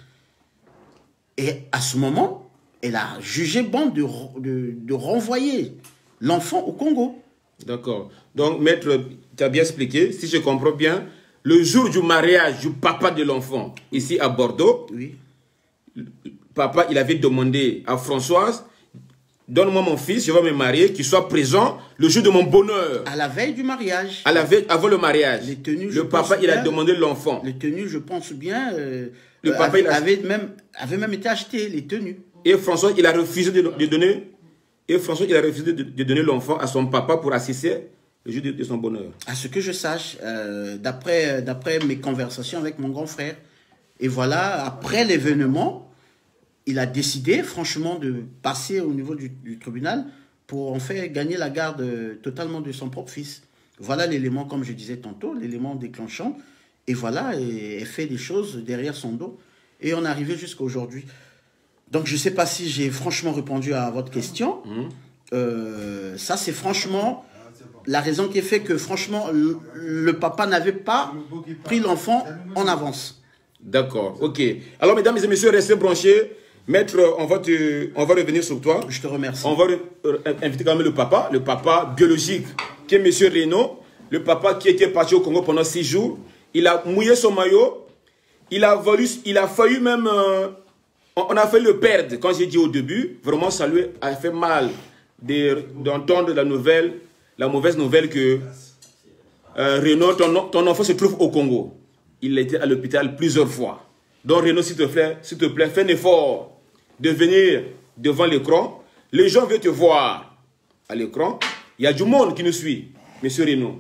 et à ce moment, elle a jugé bon de renvoyer l'enfant au Congo. D'accord. Donc, maître, tu as bien expliqué. Si je comprends bien, le jour du mariage du papa de l'enfant, ici à Bordeaux, oui. Papa, il avait demandé à Françoise, donne-moi mon fils, je vais me marier, qu'il soit présent le jour de mon bonheur. À la veille du mariage. À la veille, avant le mariage. Les tenues, le papa, il a demandé l'enfant. Les tenues, je pense bien, le papa, avait même été acheté, les tenues. Et François, il a refusé de donner. Et François, il a refusé de donner l'enfant à son papa pour assister le jour de son bonheur. À ce que je sache, d'après mes conversations avec mon grand frère. Et voilà, après l'événement, il a décidé, franchement, de passer au niveau du tribunal pour en fait gagner la garde totalement de son propre fils. Voilà l'élément, comme je disais tantôt, l'élément déclenchant. Et voilà, et fait des choses derrière son dos. Et on est arrivé jusqu'à aujourd'hui. Donc, je ne sais pas si j'ai franchement répondu à votre question. Ça, c'est franchement la raison qui est fait que, franchement, le papa n'avait pas pris l'enfant en avance. D'accord, ok. Alors, mesdames et messieurs, restez branchés. Maître, on va revenir sur toi. Je te remercie. On va inviter quand même le papa biologique, qui est monsieur Renaud, le papa qui était parti au Congo pendant 6 jours. Il a mouillé son maillot. Il a failli même... on a failli le perdre. Quand j'ai dit au début, vraiment, ça lui a fait mal d'entendre la mauvaise nouvelle que Renaud, ton enfant se trouve au Congo. Il était à l'hôpital plusieurs fois. Donc Renaud, s'il te plaît, fais un effort de venir devant l'écran. Les gens veulent te voir à l'écran. Il y a du monde qui nous suit, monsieur Renaud.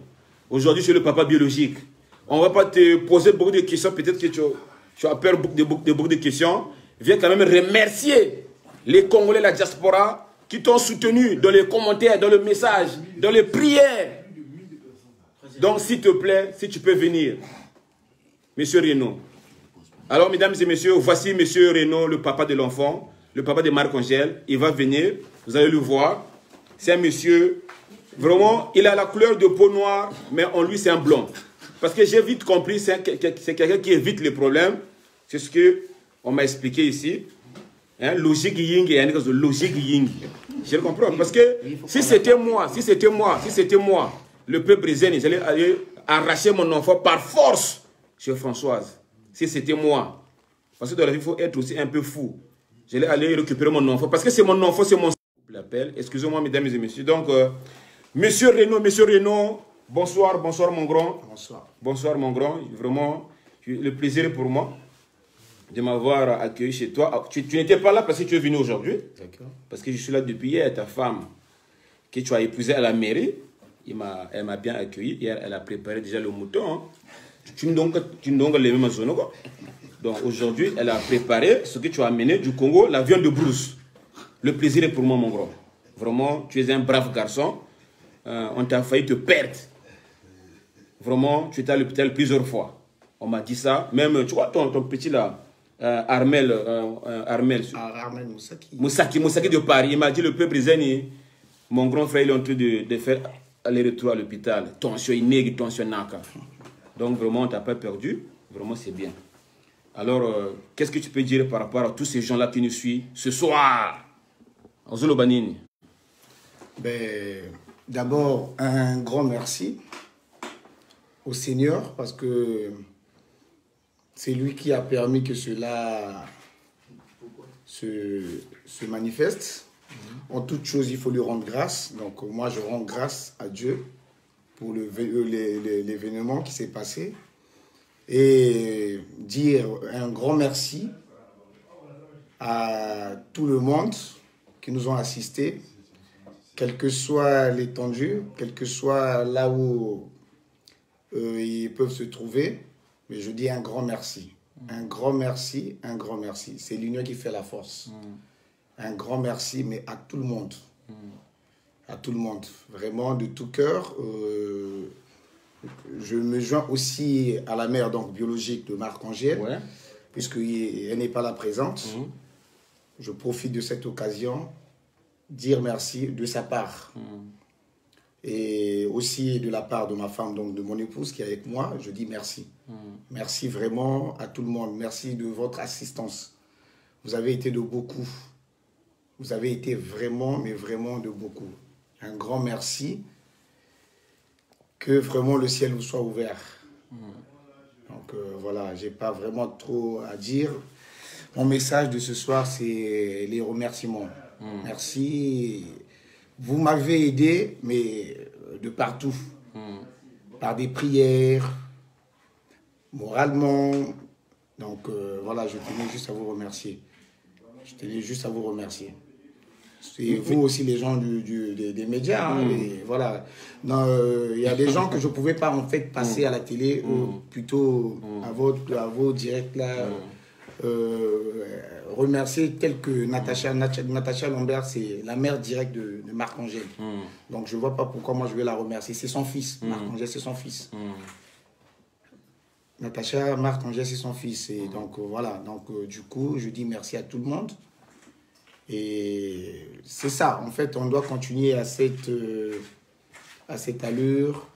Aujourd'hui, je suis le papa biologique. On ne va pas te poser beaucoup de questions. Peut-être que tu as peur de beaucoup de questions. Viens quand même remercier les Congolais, la diaspora, qui t'ont soutenu dans les commentaires, dans le message, dans les prières. Donc, s'il te plaît, si tu peux venir. Monsieur Renaud. Alors, mesdames et messieurs, voici monsieur Renaud, le papa de l'enfant, le papa de Marc-Angèle. Il va venir. Vous allez le voir. C'est un monsieur, vraiment, il a la couleur de peau noire, mais en lui, c'est un blond. Parce que j'ai vite compris, c'est quelqu'un qui évite les problèmes. C'est ce qu'on m'a expliqué ici. Hein, logique ying et une chose de logique ying. Je le comprends. Parce que si c'était moi, le peuple brésilien, j'allais aller arracher mon enfant par force chez Françoise. Si c'était moi. Parce que dans la vie, il faut être aussi un peu fou. J'allais aller récupérer mon enfant. Parce que c'est mon enfant, c'est mon l'appel. Excusez-moi, mesdames et messieurs. Donc, monsieur Renaud, bonsoir mon grand. Bonsoir mon grand. Vraiment, le plaisir est pour moi de m'avoir accueilli chez toi. Tu n'étais pas là parce que tu es venu aujourd'hui. D'accord. Parce que je suis là depuis hier. Ta femme que tu as épousée à la mairie, elle m'a bien accueilli. Hier, elle a préparé déjà le mouton. Hein. Tu me donnes les mêmes zones. Donc aujourd'hui, elle a préparé ce que tu as amené du Congo, la viande de brousse. Le plaisir est pour moi, mon grand. Vraiment, tu es un brave garçon. On t'a failli te perdre. Vraiment, tu étais à l'hôpital plusieurs fois. On m'a dit ça. Même, tu vois, ton petit là, Armel Moussaki de Paris, il m'a dit le peuple brésilien, mon grand frère, il est en train de faire aller-retour à l'hôpital. Tension inégale, tension naka. Donc vraiment, on t'a pas perdu. Vraiment, c'est bien. Alors, qu'est-ce que tu peux dire par rapport à tous ces gens-là qui nous suivent ce soir? D'abord, un grand merci au Seigneur parce que c'est lui qui a permis que cela se manifeste. En toute chose, il faut lui rendre grâce. Donc moi, je rends grâce à Dieu pour l'événement qui s'est passé. Et dire un grand merci à tout le monde qui nous ont assistés, quelle que soit l'étendue, quel que soit là où ils peuvent se trouver. Mais je dis un grand merci. Un grand merci, un grand merci. C'est l'union qui fait la force. Un grand merci, mais à tout le monde. À tout le monde. Vraiment, de tout cœur. Je me joins aussi à la mère donc, biologique de Marc-Angèle, puisqu'elle n'est pas là présente. Je profite de cette occasion, dire merci de sa part. Et aussi de la part de ma femme, donc de mon épouse qui est avec moi, je dis merci. Merci vraiment à tout le monde. Merci de votre assistance. Vous avez été de beaucoup. Vous avez été vraiment, mais vraiment de beaucoup. Un grand merci. Que vraiment le ciel vous soit ouvert. Donc voilà, je n'ai pas vraiment trop à dire. Mon message de ce soir, c'est les remerciements. Merci. Vous m'avez aidé, mais de partout. Par des prières, moralement. Donc voilà, je tenais juste à vous remercier. Je tenais juste à vous remercier. C'est vous aussi les gens des médias. Et voilà. Il y a des gens que je ne pouvais pas en fait passer à la télé, ou plutôt à vos directs là. Remercier tel que Natacha Lambert, c'est la mère directe de Marc-Angèle. Donc je ne vois pas pourquoi moi je vais la remercier. C'est son fils. Marc-Angèle, c'est son fils. Natacha, Marc-Angèle, c'est son fils. Et donc voilà. Donc du coup, je dis merci à tout le monde. Et c'est ça. En fait, on doit continuer à cette allure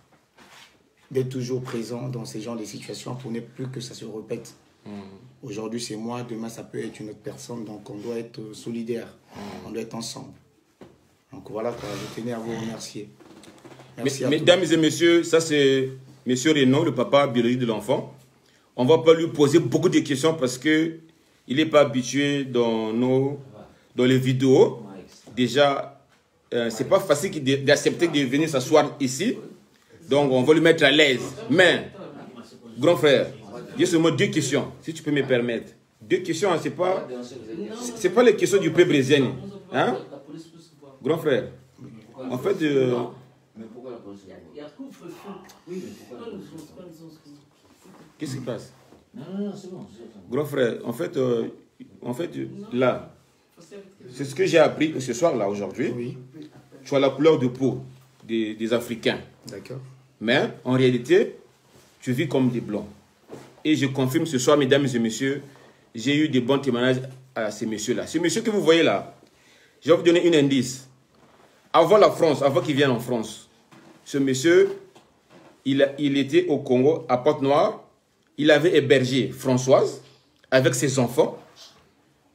d'être toujours présent dans ces genres de situations pour ne plus que ça se répète. Aujourd'hui, c'est moi. Demain, ça peut être une autre personne. Donc, on doit être solidaire. On doit être ensemble. Donc, voilà, quoi. Je tenais à vous remercier. Merci mesdames et messieurs, ça c'est M. Renaud, le papa biologique de l'enfant. On ne va pas lui poser beaucoup de questions parce qu'il n'est pas habitué dans les vidéos. Déjà, c'est pas facile d'accepter de venir s'asseoir ici. Donc, on va lui mettre à l'aise. Mais, grand frère, j'ai seulement 2 questions, si tu peux me permettre. 2 questions, hein, c'est pas les questions du peuple brésilien. Hein? Grand frère, en fait... Qu'est-ce qui se passe? Non, c'est bon. Grand frère, en fait, là, c'est ce que j'ai appris ce soir, là, aujourd'hui. Oui. Tu as la couleur de peau des Africains. D'accord. Mais, en réalité, tu vis comme des Blancs. Et je confirme ce soir, mesdames et messieurs, j'ai eu des bons témoignages à ces messieurs-là. Ce monsieur que vous voyez là, Je vais vous donner un indice. Avant la France, avant qu'il vienne en France, ce monsieur, il était au Congo, à Pointe-Noire. Il avait hébergé Françoise avec ses enfants.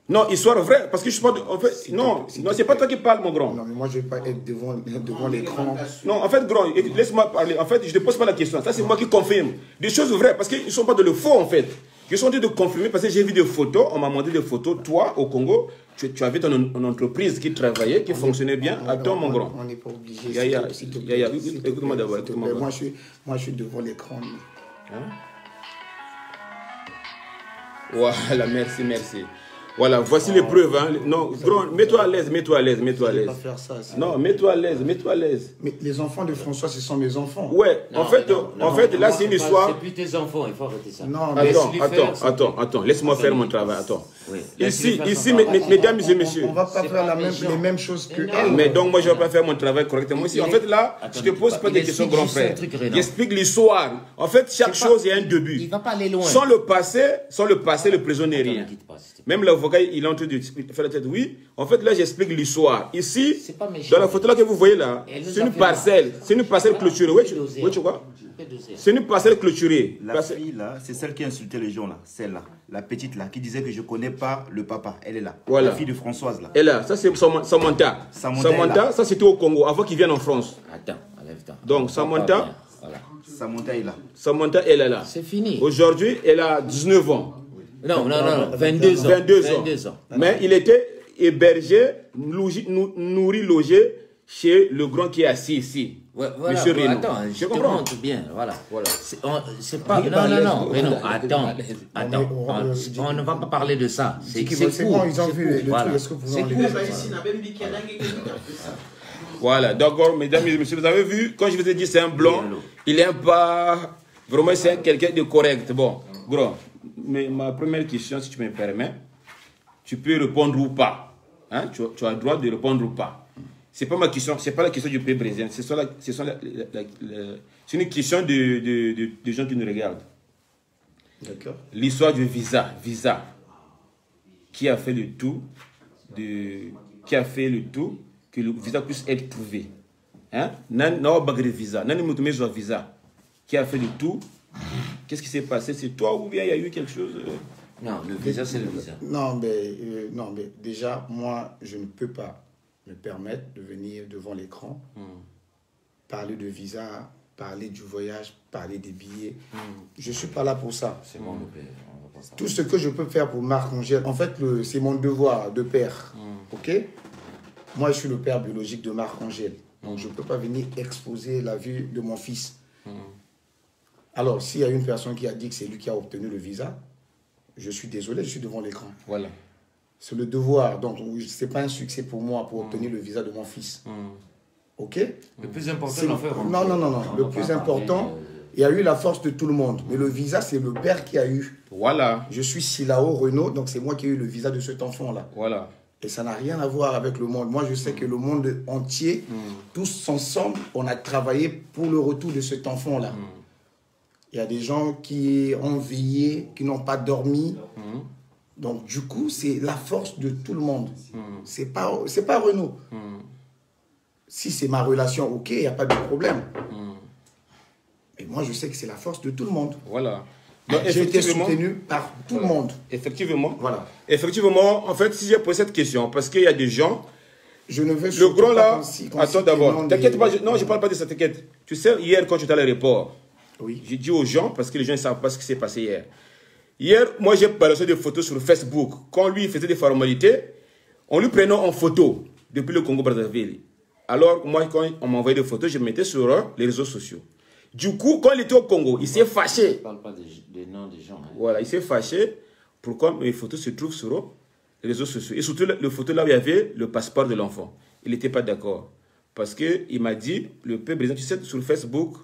Non, histoire vraie, parce que je suis pas... En fait, non, c'est pas toi qui parles, mon grand. Non, mais moi, je ne vais pas être devant l'écran. Non, en fait, grand, laisse-moi parler. En fait, je ne te pose pas la question. Ça, c'est moi qui confirme. Des choses vraies, parce qu'ils ne sont pas dans le faux, en fait. Ils sont en train de confirmer, parce que j'ai vu des photos. On m'a demandé des photos. Toi, au Congo, tu avais ton entreprise qui travaillait, qui fonctionnait bien. Attends, mon grand. On n'est pas obligé. Écoute-moi d'abord. Moi, je suis devant l'écran. Voilà, merci. Voilà, voici les preuves. Hein. Non, grand, mets-toi à l'aise. Pas faire ça. Non, mets-toi à l'aise. Mais les enfants de François, ce sont mes enfants. Ouais, en fait, là, c'est une histoire. C'est plus tes enfants, il faut arrêter ça. Non, mais Attends, laisse-moi faire mon travail. Attends. Oui. Ici, mesdames et messieurs. On ne va pas faire les mêmes choses que elle. Mais donc, moi, je ne vais pas faire mon travail correctement ici. En fait, là, je ne te pose pas des questions, grand frère. J'explique l'histoire. En fait, chaque chose, il y a un début. Il ne va pas aller loin. Sans le passé, le présent n'est rien. Même l'avocat, il est en train de faire la tête. Oui, en fait, là, j'explique l'histoire. Ici, dans la photo là que vous voyez là, c'est une parcelle. C'est une parcelle clôturée. Oui, tu vois? C'est une parcelle clôturée. La fille là, c'est celle qui insultait les gens là. Celle-là. La petite là, qui disait que je ne connais pas le papa. Elle est là. Voilà. La fille de Françoise là. Elle là, ça c'est Samantha. Samantha, ça c'était au Congo, avant qu'il vienne en France. Attends, enlève-toi. Donc Samantha. Voilà. Samantha est là. Samantha, elle est là. C'est fini. Aujourd'hui, elle a 19 ans. Non, 22 ans. 22 ans. Mais il était hébergé, nourri, logé chez le grand qui est assis ici. Ouais, voilà, Monsieur Reno. Attends, je te montre bien. Voilà. C'est pas. Non, Reno, attends. On ne va pas parler de ça. C'est bon, ils ont vu le truc. Est-ce que vous enlevez Voilà, d'accord, mesdames et messieurs, vous avez vu, quand je vous ai dit c'est un blanc, il est pas. Vraiment, c'est quelqu'un de correct. Bon, grand. Mais ma première question, si tu me permets, tu peux répondre ou pas. Hein? Tu as le droit de répondre ou pas. C'est pas ma question, c'est pas la question du pays brésilien. C'est une question de gens qui nous regardent. D'accord. L'histoire du visa. Qui a fait le tout que le visa puisse être trouvé. Hein? Visa. Qui a fait le tout. Qu'est-ce qui s'est passé? C'est toi ou bien il y a eu quelque chose? Non, le visa, c'est le visa. Non, mais déjà, moi, je ne peux pas me permettre de venir devant l'écran, parler de visa, parler du voyage, parler des billets. Je ne suis pas là pour ça. C'est bon, tout ce que je peux faire pour Marc-Angèle, en fait, c'est mon devoir de père. Ok? Moi, je suis le père biologique de Marc-Angèle. Donc, je ne peux pas venir exposer la vie de mon fils. Alors, s'il y a une personne qui a dit que c'est lui qui a obtenu le visa, je suis désolé, je suis devant l'écran. Voilà. C'est le devoir. Donc, ce n'est pas un succès pour moi pour obtenir le visa de mon fils. Ok? Le plus important, l'enfer. Non. Le plus important, il y a eu la force de tout le monde. Mais le visa, c'est le père qui a eu. Voilà. Je suis Silao Renault, donc c'est moi qui ai eu le visa de cet enfant-là. Voilà. Et ça n'a rien à voir avec le monde. Moi, je sais que le monde entier, tous ensemble, on a travaillé pour le retour de cet enfant-là. Il y a des gens qui ont veillé, qui n'ont pas dormi. Donc, du coup, c'est la force de tout le monde. C'est pas Renault. Si c'est ma relation, ok, il n'y a pas de problème. Mais moi, je sais que c'est la force de tout le monde. Voilà. J'ai été soutenu par tout le monde. Effectivement. Voilà. Effectivement, en fait, si j'ai posé cette question, parce qu'il y a des gens... Je ne veux le grand là... Attends d'abord. T'inquiète pas, non, je ne parle pas de ça, t'inquiète. Tu sais, hier, quand j'étais à l'aéroport, j'ai dit aux gens, parce que les gens ne savent pas ce qui s'est passé hier. Hier, moi, j'ai balancé des photos sur Facebook. Quand lui, il faisait des formalités, on lui prenait en photo depuis le Congo-Brazzaville. Alors, moi, quand on m'envoyait des photos, je mettais sur les réseaux sociaux. Du coup, quand il était au Congo, il s'est fâché. Je ne parle pas des noms des gens. Hein. Voilà, il s'est fâché. Pourquoi mes photos se trouvent sur les réseaux sociaux? Et surtout, le photo là où il y avait le passeport de l'enfant. Il n'était pas d'accord. Parce qu'il m'a dit, le peuple brésilien, tu sais, sur Facebook,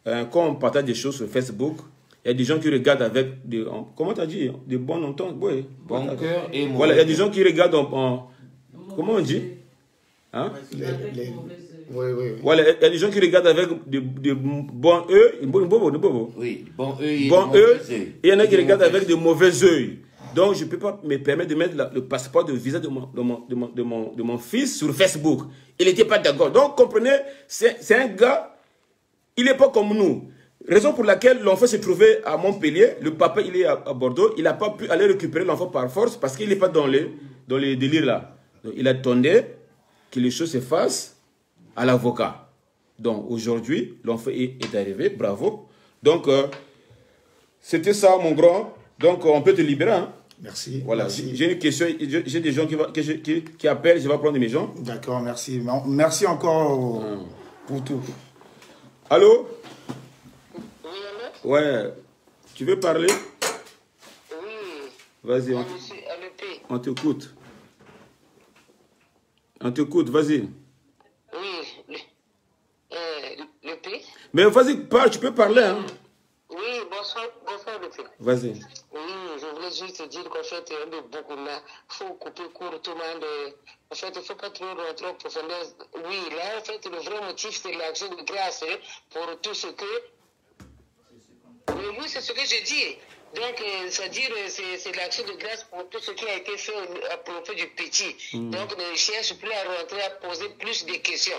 quand on partage des choses sur Facebook, il y a des gens qui regardent avec des... Comment tu as dit? Des bonnes ententes. Oui. Bon cœur et voilà, il y a des gens qui regardent en comment on dit? Hein? Oui. Voilà, il y a des gens qui regardent avec de bons yeux. Oui, bons yeux et il y en a qui regardent avec de mauvais yeux. Donc, je ne peux pas me permettre de mettre le passeport de visa de mon fils sur Facebook. Il n'était pas d'accord. Donc, comprenez, c'est un gars, il n'est pas comme nous. Raison pour laquelle l'enfant se trouvait à Montpellier, le papa, il est à Bordeaux, il n'a pas pu aller récupérer l'enfant par force parce qu'il n'est pas dans les délires là. Donc, il attendait que les choses se fassent à l'avocat. Donc, aujourd'hui, l'enfant est arrivé, bravo. Donc, c'était ça, mon grand. Donc, on peut te libérer. Hein? Merci. Voilà, merci. J'ai une question. J'ai des gens qui appellent. Je vais prendre mes gens. D'accord, merci. Merci encore pour tout. Allô? Oui, allô? Ouais. Tu veux parler? Oui. Vas-y, on t'écoute. On t'écoute, vas-y. Oui, le P. Mais vas-y, parle, tu peux parler. Hein? Oui, bonsoir le P. Vas-y. Oui, je voulais juste dire qu'en fait, on est beaucoup là. Il faut couper court tout le monde. En fait, il ne faut pas trop rentrer en profondeur. Oui, là, en fait, le vrai motif, c'est l'action de grâce pour tout ce que... Oui, c'est ce que je dis. Donc, c'est-à-dire, c'est l'action de grâce pour tout ce qui a été fait à propos du petit. Donc, ne cherche plus à rentrer, à poser plus de questions.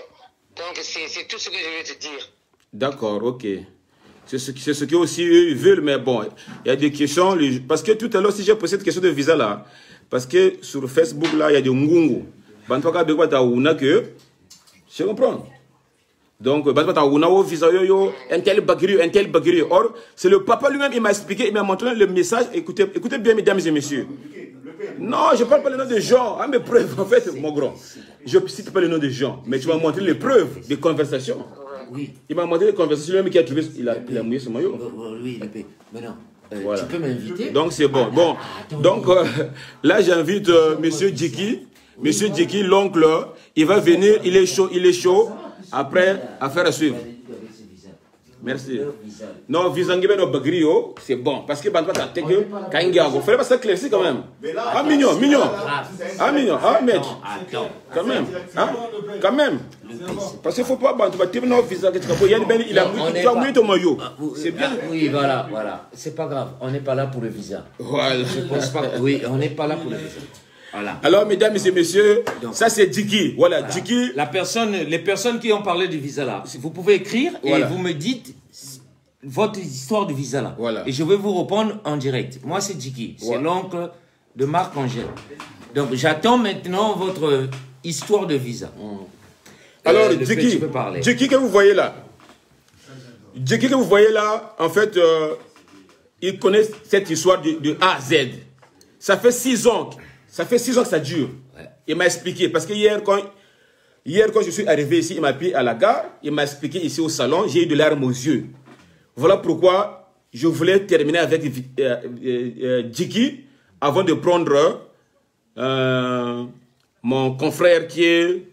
Donc, c'est tout ce que je veux te dire. D'accord, ok. C'est ce que aussi eux veulent, mais bon, il y a des questions. Parce que tout à l'heure, si j'ai posé cette question de visa là, parce que sur Facebook là, il y a des ngungu. Je comprends. Donc, un tel bagri. Or, c'est le papa lui-même, il m'a expliqué, il m'a montré le message. Écoutez bien, mesdames et messieurs. Non, je ne parle pas le nom des gens. Ah, mes preuves, en fait, mon grand. Je ne cite pas le nom des gens, mais tu m'as montré les preuves des conversations. Oui. Il m'a montré les conversations, lui-même qui a trouvé, il a mouillé son maillot. Oui, mais non. Voilà. Tu peux m'inviter? Donc, c'est bon. Bon, donc, là, j'invite Monsieur Djiki. Monsieur Djiki, l'oncle, il va venir, il est chaud. Après, affaire à suivre. Merci. Non, Vizangebe no Bagrio, c'est bon. Parce que Banpa t'a dit que Kangiago, fallait pas s'éclaircir quand même. Ah, mignon. Ah, mignon. Ah, mec. Quand même. Hein? Quand même. Parce qu'il ne faut pas Banpa tu vas visa que tu il a mouillé ton maillot. C'est bien. Oui, voilà. C'est pas grave. On n'est pas là pour le visa. Voilà. Je pense pas. Oui, on n'est pas là pour le visa. Voilà. Alors, mesdames et messieurs, donc, ça c'est Djiki. Voilà, Djiki. Les personnes qui ont parlé du visa là, vous pouvez écrire et vous me dites votre histoire du visa là. Voilà. Et je vais vous répondre en direct. Moi, c'est Djiki. C'est l'oncle de Marc Angèle. Donc, j'attends maintenant votre histoire de visa. Alors, Djiki que vous voyez là. Djiki que vous voyez là, en fait, il connaît cette histoire de A à Z. Ça fait 6 ans. Ça fait 6 ans que ça dure. Ouais. Il m'a expliqué. Parce que hier, quand je suis arrivé ici, il m'a pris à la gare. Il m'a expliqué ici au salon. J'ai eu de larmes aux yeux. Voilà pourquoi je voulais terminer avec Djiki avant de prendre mon confrère qui est...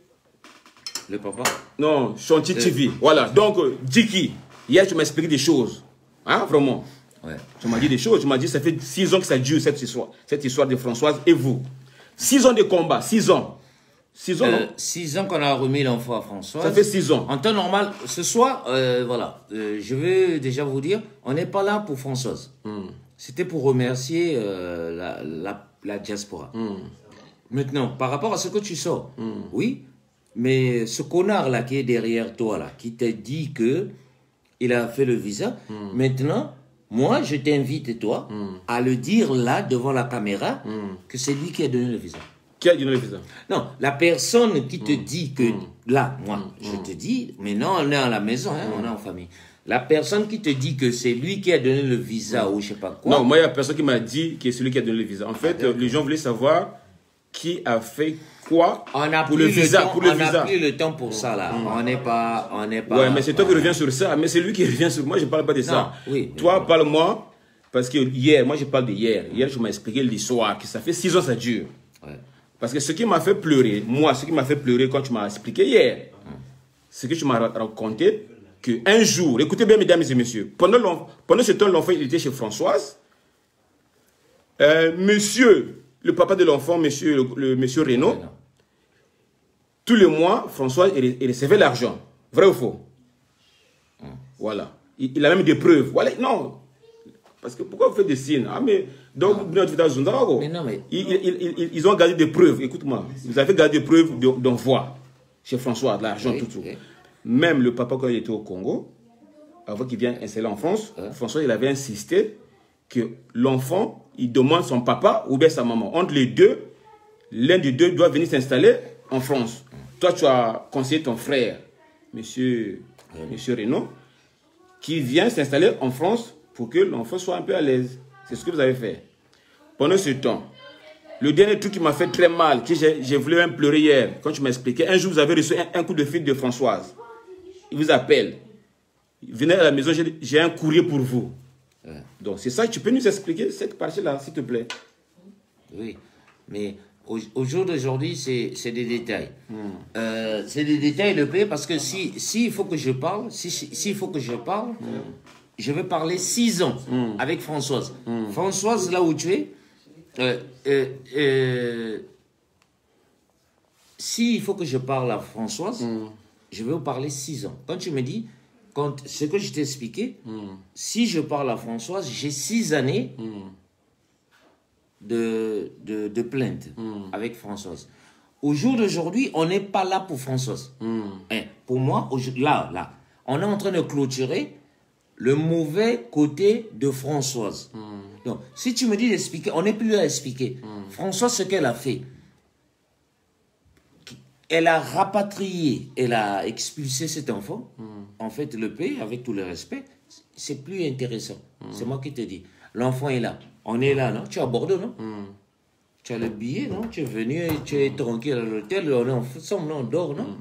Le papa? Non, Chanty TV. Voilà. Donc, Djiki, hier, tu m'as expliqué des choses. Hein, vraiment. Ouais. Tu m'as dit des choses, tu m'as dit ça fait 6 ans que ça dure cette histoire de Françoise et vous. 6 ans de combat, 6 ans. 6 ans, non? 6 ans qu'on a remis l'enfant à Françoise. Ça fait 6 ans. En temps normal, ce soir, voilà, je vais déjà vous dire, on n'est pas là pour Françoise. C'était pour remercier la diaspora. Maintenant, par rapport à ce que tu sors, oui, mais ce connard là qui est derrière toi là, qui t'a dit que il a fait le visa, maintenant... Moi, je t'invite, toi, à le dire là, devant la caméra, que c'est lui qui a donné le visa. Qui a donné le visa? Non, la personne qui te dit que, là, moi, je te dis, mais non, on est à la maison, hein, on est en famille. La personne qui te dit que c'est lui qui a donné le visa ou je sais pas quoi. Non, moi, il y a personne qui m'a dit que c'est lui qui a donné le visa. En fait, les gens voulaient savoir qui a fait quoi pour le visa. On n'a plus le temps pour ça, là. On n'est pas... Ouais, mais c'est toi qui reviens sur ça. Mais c'est lui qui revient sur moi. Je ne parle pas de ça. Oui, toi, parle-moi. Parce que hier, moi, je parle de hier. Hier, je m'ai expliqué l'histoire. Que ça fait 6 ans ça dure. Ouais. Parce que ce qui m'a fait pleurer, moi, ce qui m'a fait pleurer quand tu m'as expliqué hier, c'est que tu m'as raconté qu'un jour, écoutez bien, mesdames et messieurs, pendant ce temps, l'enfant, il était chez Françoise. Monsieur, le papa de l'enfant, monsieur Renaud, tous les mois, François, il recevait l'argent. Vrai ou faux? Voilà. Il a même des preuves. Voilà. Non. Parce que pourquoi vous faites des signes? Ah, mais donc, mais non, mais... Ils ont gardé des preuves. Écoute-moi, vous avez gardé des preuves d'envoi chez François, de l'argent, Oui, tout. oui. Même le papa, quand il était au Congo, avant qu'il vienne installer en France, François, il avait insisté que l'enfant, il demande son papa ou bien sa maman. Entre les deux, l'un des deux doit venir s'installer en France. Toi, tu as conseillé ton frère, monsieur Renaud, qui vient s'installer en France pour que l'enfant soit un peu à l'aise. C'est ce que vous avez fait. Pendant ce temps, le dernier truc qui m'a fait très mal, que j'ai voulu même pleurer hier, quand tu m'as expliqué, un jour vous avez reçu un coup de fil de Françoise. Il vous appelle. Venez à la maison, j'ai un courrier pour vous. Donc c'est ça, tu peux nous expliquer cette partie-là, s'il te plaît. Oui, mais au jour d'aujourd'hui, c'est des détails. C'est des détails, le pays, parce que si il faut que je parle, s'il faut que je parle, je vais parler 6 ans avec Françoise. Françoise, là où tu es, s'il faut que je parle à Françoise, je vais vous parler 6 ans. Quand tu me dis, ce que je t'ai expliqué, si je parle à Françoise, j'ai 6 années de plainte avec Françoise. Au jour d'aujourd'hui, on n'est pas là pour Françoise. Pour moi, là, on est en train de clôturer le mauvais côté de Françoise. Donc, si tu me dis d'expliquer, on n'est plus là à expliquer. Françoise, ce qu'elle a fait, elle a rapatrié, elle a expulsé cet enfant. En fait, le pays, avec tout le respect, c'est plus intéressant. C'est moi qui te dis. L'enfant est là. On est là, non? Tu es à Bordeaux, non? Tu as le billet, non? Tu es venu, tu es tranquille à l'hôtel, on est ensemble, on dort, non?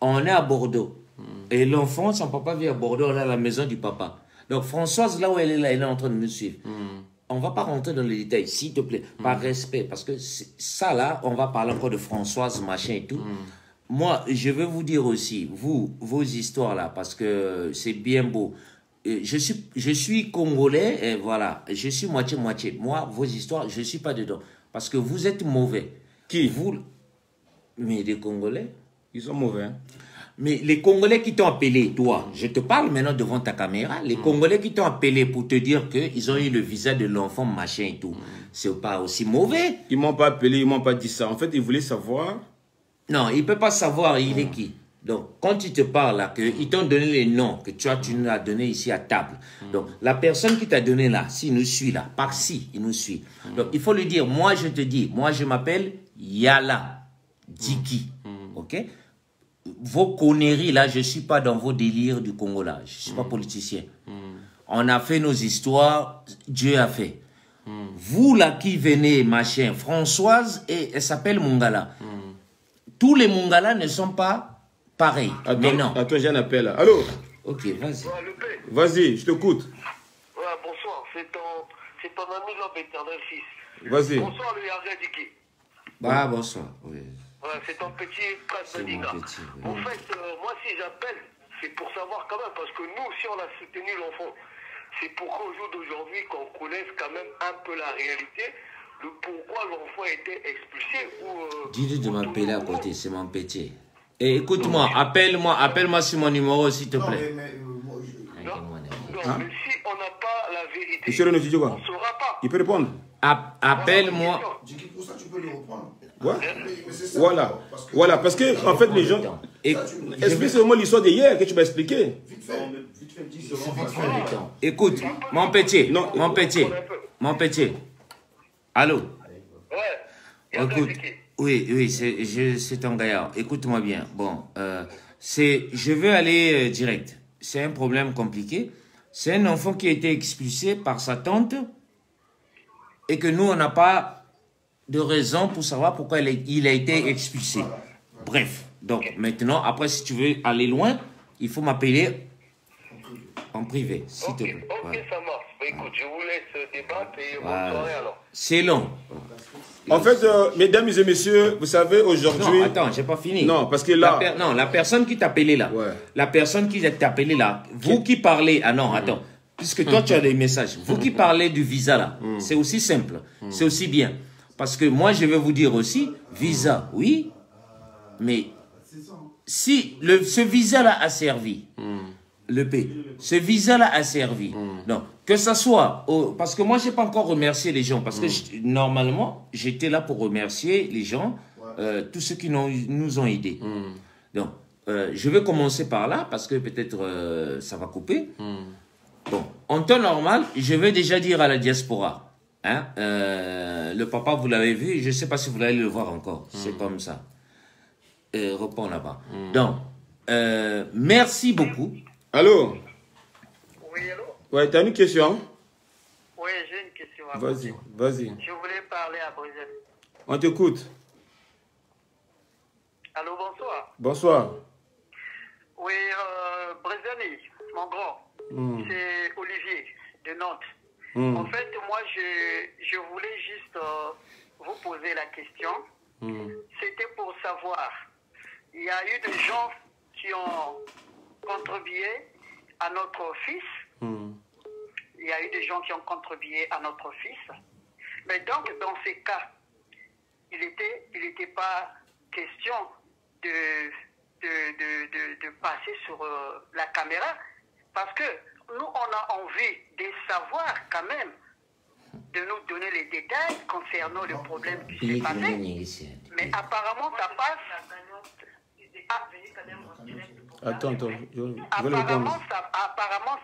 On est à Bordeaux. Et l'enfant, son papa vit à Bordeaux, on est à la maison du papa. Donc Françoise, là où elle est là, elle est en train de nous suivre. On ne va pas rentrer dans les détails, s'il te plaît, par respect, parce que ça là, on va parler encore de Françoise, machin et tout. Moi, je vais vous dire aussi, vos histoires là, parce que c'est bien beau. Je suis congolais, et voilà, je suis moitié-moitié. Moi, vos histoires, je ne suis pas dedans. Parce que vous êtes mauvais. Qui? Vous, mais les Congolais. Ils sont mauvais. Hein? Mais les Congolais qui t'ont appelé, toi, je te parle maintenant devant ta caméra, les Congolais qui t'ont appelé pour te dire qu'ils ont eu le visa de l'enfant, machin et tout, c'est pas aussi mauvais. Ils m'ont pas appelé, ils m'ont pas dit ça. En fait, ils voulaient savoir. Non, il peut pas savoir il est qui. Donc, quand il te parle là, qu'ils t'ont donné les noms que tu nous as donné ici à table. Donc, la personne qui t'a donné là, s'il nous suit là, par-ci, il nous suit. Donc, il faut lui dire, moi je te dis, moi je m'appelle Yala Diki. Ok? Vos conneries là, je ne suis pas dans vos délires du Congo là. Je ne suis pas politicien. On a fait nos histoires, Dieu a fait. Vous là qui venez, machin, Françoise, et elle s'appelle Mungala. Tous les Mungala ne sont pas pareils. Mais non. Attends, j'ai un appel là. Allô? Ok, vas-y. Vas-y, je t'écoute. Ouais, bonsoir, c'est ton ami l'homme éternel fils. Vas-y. Bonsoir le Yala Diki. Bah, bonsoir. Oui. Ouais, c'est ton petit prince Medina. Oui. En fait, moi si j'appelle, c'est pour savoir quand même, parce que nous, si on a soutenu l'enfant, c'est pour qu'au jour d'aujourd'hui, qu'on connaisse quand même un peu la réalité, le pourquoi l'enfant a été expulsé. Dis-lui de m'appeler à côté, c'est mon petit. Et écoute-moi, appelle-moi sur mon numéro, s'il te plaît. Non, mais si on n'a pas la vérité, Monsieur Renaud, tu dis quoi? on ne saura pas. Il peut répondre. Appelle-moi. Pour ça, tu peux le reprendre. Ouais. Voilà, parce que en fait les gens. Explique-moi l'histoire d'hier que tu m'as expliqué. Écoute, mon petit. Allô? Ouais. Écoute, oui, c'est ton gaillard. Écoute-moi bien. Bon, je veux aller direct. C'est un problème compliqué. C'est un enfant qui a été expulsé par sa tante et que nous, on n'a pas de raison pour savoir pourquoi il a été expulsé. Bref, donc maintenant, après, si tu veux aller loin, il faut m'appeler en privé, s'il te plaît. Ok, Voilà. ça marche. Bah, écoute, je vous laisse débattre et bonne soirée alors. C'est long. En fait, mesdames et messieurs, vous savez, aujourd'hui... Non, attends, j'ai pas fini. Non, parce que là... la personne qui t'a appelé là, la personne qui t'a appelé là, vous qui parlez... Ah non, attends. Puisque toi, tu as des messages. Vous qui parlez du visa là, c'est aussi simple. C'est aussi bien. Parce que moi, je vais vous dire aussi, visa, oui, mais si ce visa là a servi Le P. Ce visa-là a servi. Donc, que ça soit... parce que moi, je n'ai pas encore remercié les gens. Parce que normalement, j'étais là pour remercier les gens, tous ceux qui nous ont aidés. Donc, je vais commencer par là, parce que peut-être ça va couper. Bon, en temps normal, je vais déjà dire à la diaspora. Hein, le papa, vous l'avez vu, je ne sais pas si vous allez le voir encore. C'est comme ça. Reprends là-bas. Donc, merci beaucoup. Allô? Oui, allô? Ouais, t'as une question? Oui, j'ai une question à Vas-y, poser. vas-y. Je voulais parler à Brésil. On t'écoute. Allô, bonsoir. Bonsoir. Oui, Brésil, mon grand, c'est Olivier de Nantes. En fait, moi, je voulais juste vous poser la question. C'était pour savoir, il y a eu des gens qui ont contribué à notre fils. Il y a eu des gens qui ont contribué à notre fils. Mais donc, dans ces cas, il n'était pas question de passer sur la caméra, parce que nous, on a envie de savoir quand même, de nous donner les détails concernant le problème qui s'est passé. Mais apparemment, ça passe... Attends, je vais Apparemment,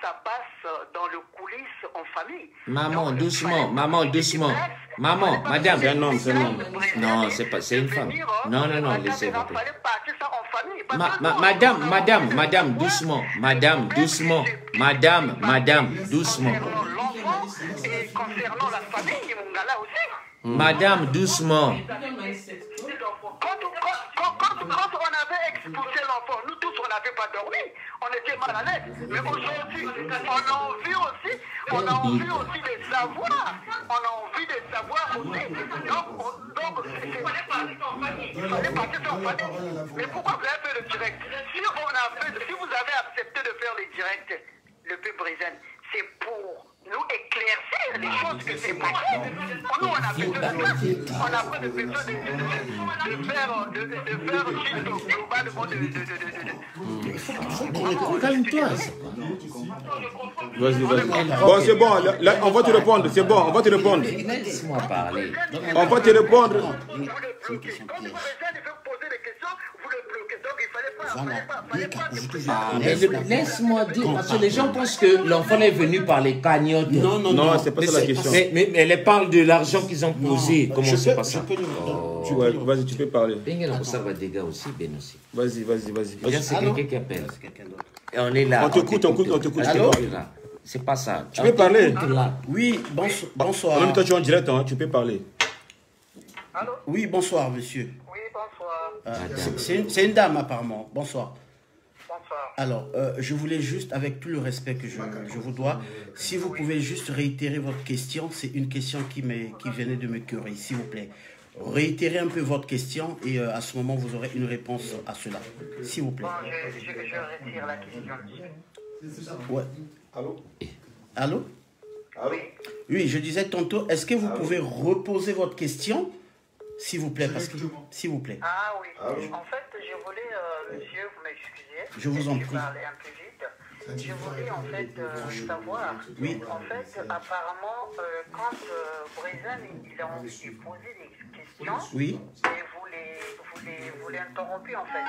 ça passe dans le coulisses en famille. Maman, Donc, doucement, maman, doucement. Maman, madame. C'est un homme, c'est un homme. Non, c'est une femme. Non, laissez-moi. Madame, doucement. Madame, doucement. Madame, doucement. L'enfant, et concernant la famille, mon gars là aussi. Madame, doucement. Quand on avait expulsé l'enfant, nous tous, on n'avait pas dormi. On était mal à l'aise. Mais aujourd'hui, on a envie aussi de savoir. On a envie de savoir aussi. Donc il fallait partir en famille. Mais pourquoi vous avez fait le direct? Si vous avez accepté de faire le direct, le peu Brésil, c'est pour nous éclaircir les choses que c'est passé. Nous, on a besoin de faire juste globalement Calme-toi. Vas-y. Bon, c'est bon. Là, on va te répondre. C'est bon, on va te répondre. Laisse-moi parler. On va te répondre. Laisse-moi dire, parce que les gens pensent que l'enfant est venu par les cagnottes. Non, c'est pas ça la question. Mais elle parle de l'argent qu'ils ont posé. Comment c'est pas ça? Vas-y, tu peux parler. Ça va des gars aussi, Ben aussi. Vas-y. Déjà, c'est quelqu'un qui appelle. Et on est là. On t'écoute. Allô? C'est pas ça. Tu peux parler. Oui, bonsoir. En même temps, tu es en direct, hein, tu peux parler. Oui, bonsoir, monsieur. Oui, bonsoir. C'est une dame, apparemment. Bonsoir. Bonsoir. Alors, je voulais juste, avec tout le respect que je vous dois, si vous pouvez juste réitérer votre question. C'est une question qui venait de me curer, s'il vous plaît. Réitérez un peu votre question et à ce moment, vous aurez une réponse à cela. S'il vous plaît. Bon, je retire la question. Ouais. Allô? Oui. Oui, je disais tantôt, est-ce que vous pouvez reposer votre question, s'il vous plaît, s'il vous plaît. Ah oui. En fait, je voulais, monsieur, vous m'excusez. Je vous en prie. Je parlais un peu vite. Je voulais en fait savoir. Oui. En fait, apparemment, quand Brésil il a posé des questions, Oui. et vous l'interrompez en fait.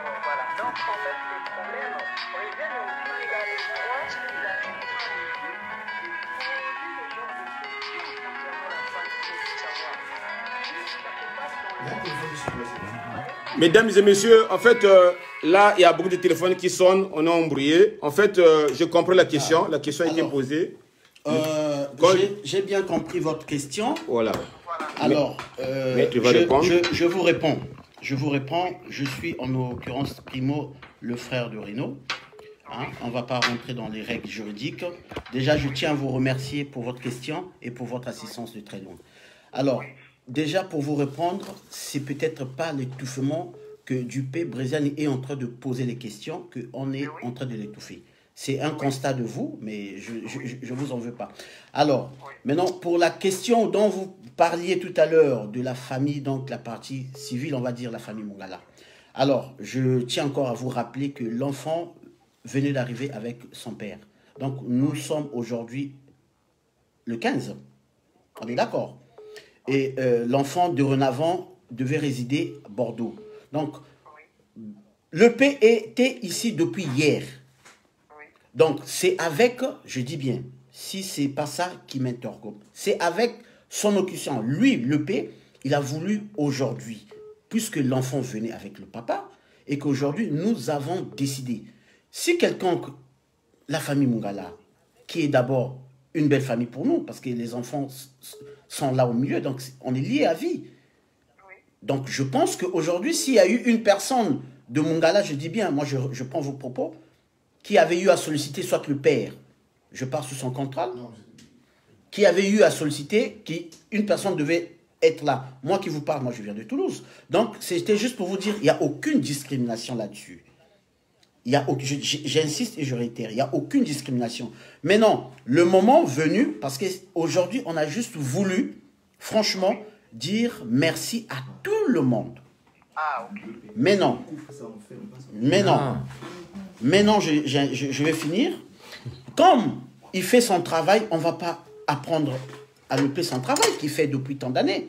Voilà. Donc en fait, le problème, Brésil aussi, il a les droits, il a les droits. Mesdames et messieurs, en fait, là, il y a beaucoup de téléphones qui sonnent, on est embrouillé. En fait, je comprends la question. La question a été posée. J'ai bien compris votre question. Voilà. Alors, tu vas répondre. Je vous réponds. Je suis en l'occurrence Primo, le frère de Rino. Hein, on ne va pas rentrer dans les règles juridiques. Déjà, je tiens à vous remercier pour votre question et pour votre assistance de très loin. Alors, déjà, pour vous répondre, c'est peut-être pas l'étouffement que Dupé Brésil est en train de poser les questions qu'on est en train de l'étouffer. C'est un constat de vous, mais je vous en veux pas. Alors, maintenant, pour la question dont vous parliez tout à l'heure de la famille, donc la partie civile, on va dire la famille Mongala. Alors, je tiens encore à vous rappeler que l'enfant venait d'arriver avec son père. Donc, nous sommes aujourd'hui le 15. On est d'accord. Et l'enfant dorénavant devait résider à Bordeaux. Donc, le P était ici depuis hier. Donc, c'est avec, je dis bien, si c'est pas ça qui m'interroge, c'est avec son occupation. Lui, le P, il a voulu aujourd'hui, puisque l'enfant venait avec le papa, et qu'aujourd'hui, nous avons décidé. Si quelqu'un, la famille Mungala, qui est d'abord une belle famille pour nous, parce que les enfants sont là au milieu, donc on est liés à vie. Donc, je pense qu'aujourd'hui, s'il y a eu une personne de Mungala, je dis bien, moi je prends vos propos, qui avait eu à solliciter soit le père, je pars sur son contrat, qui avait eu à solliciter, une personne devait être là. Moi qui vous parle, moi je viens de Toulouse. Donc c'était juste pour vous dire, il n'y a aucune discrimination là-dessus. J'insiste et je réitère, il n'y a aucune discrimination. Mais non, le moment venu, parce qu'aujourd'hui on a juste voulu, franchement, dire merci à tout le monde. Mais non. Maintenant, je vais finir. Comme il fait son travail, on ne va pas apprendre à le payer son travail qu'il fait depuis tant d'années.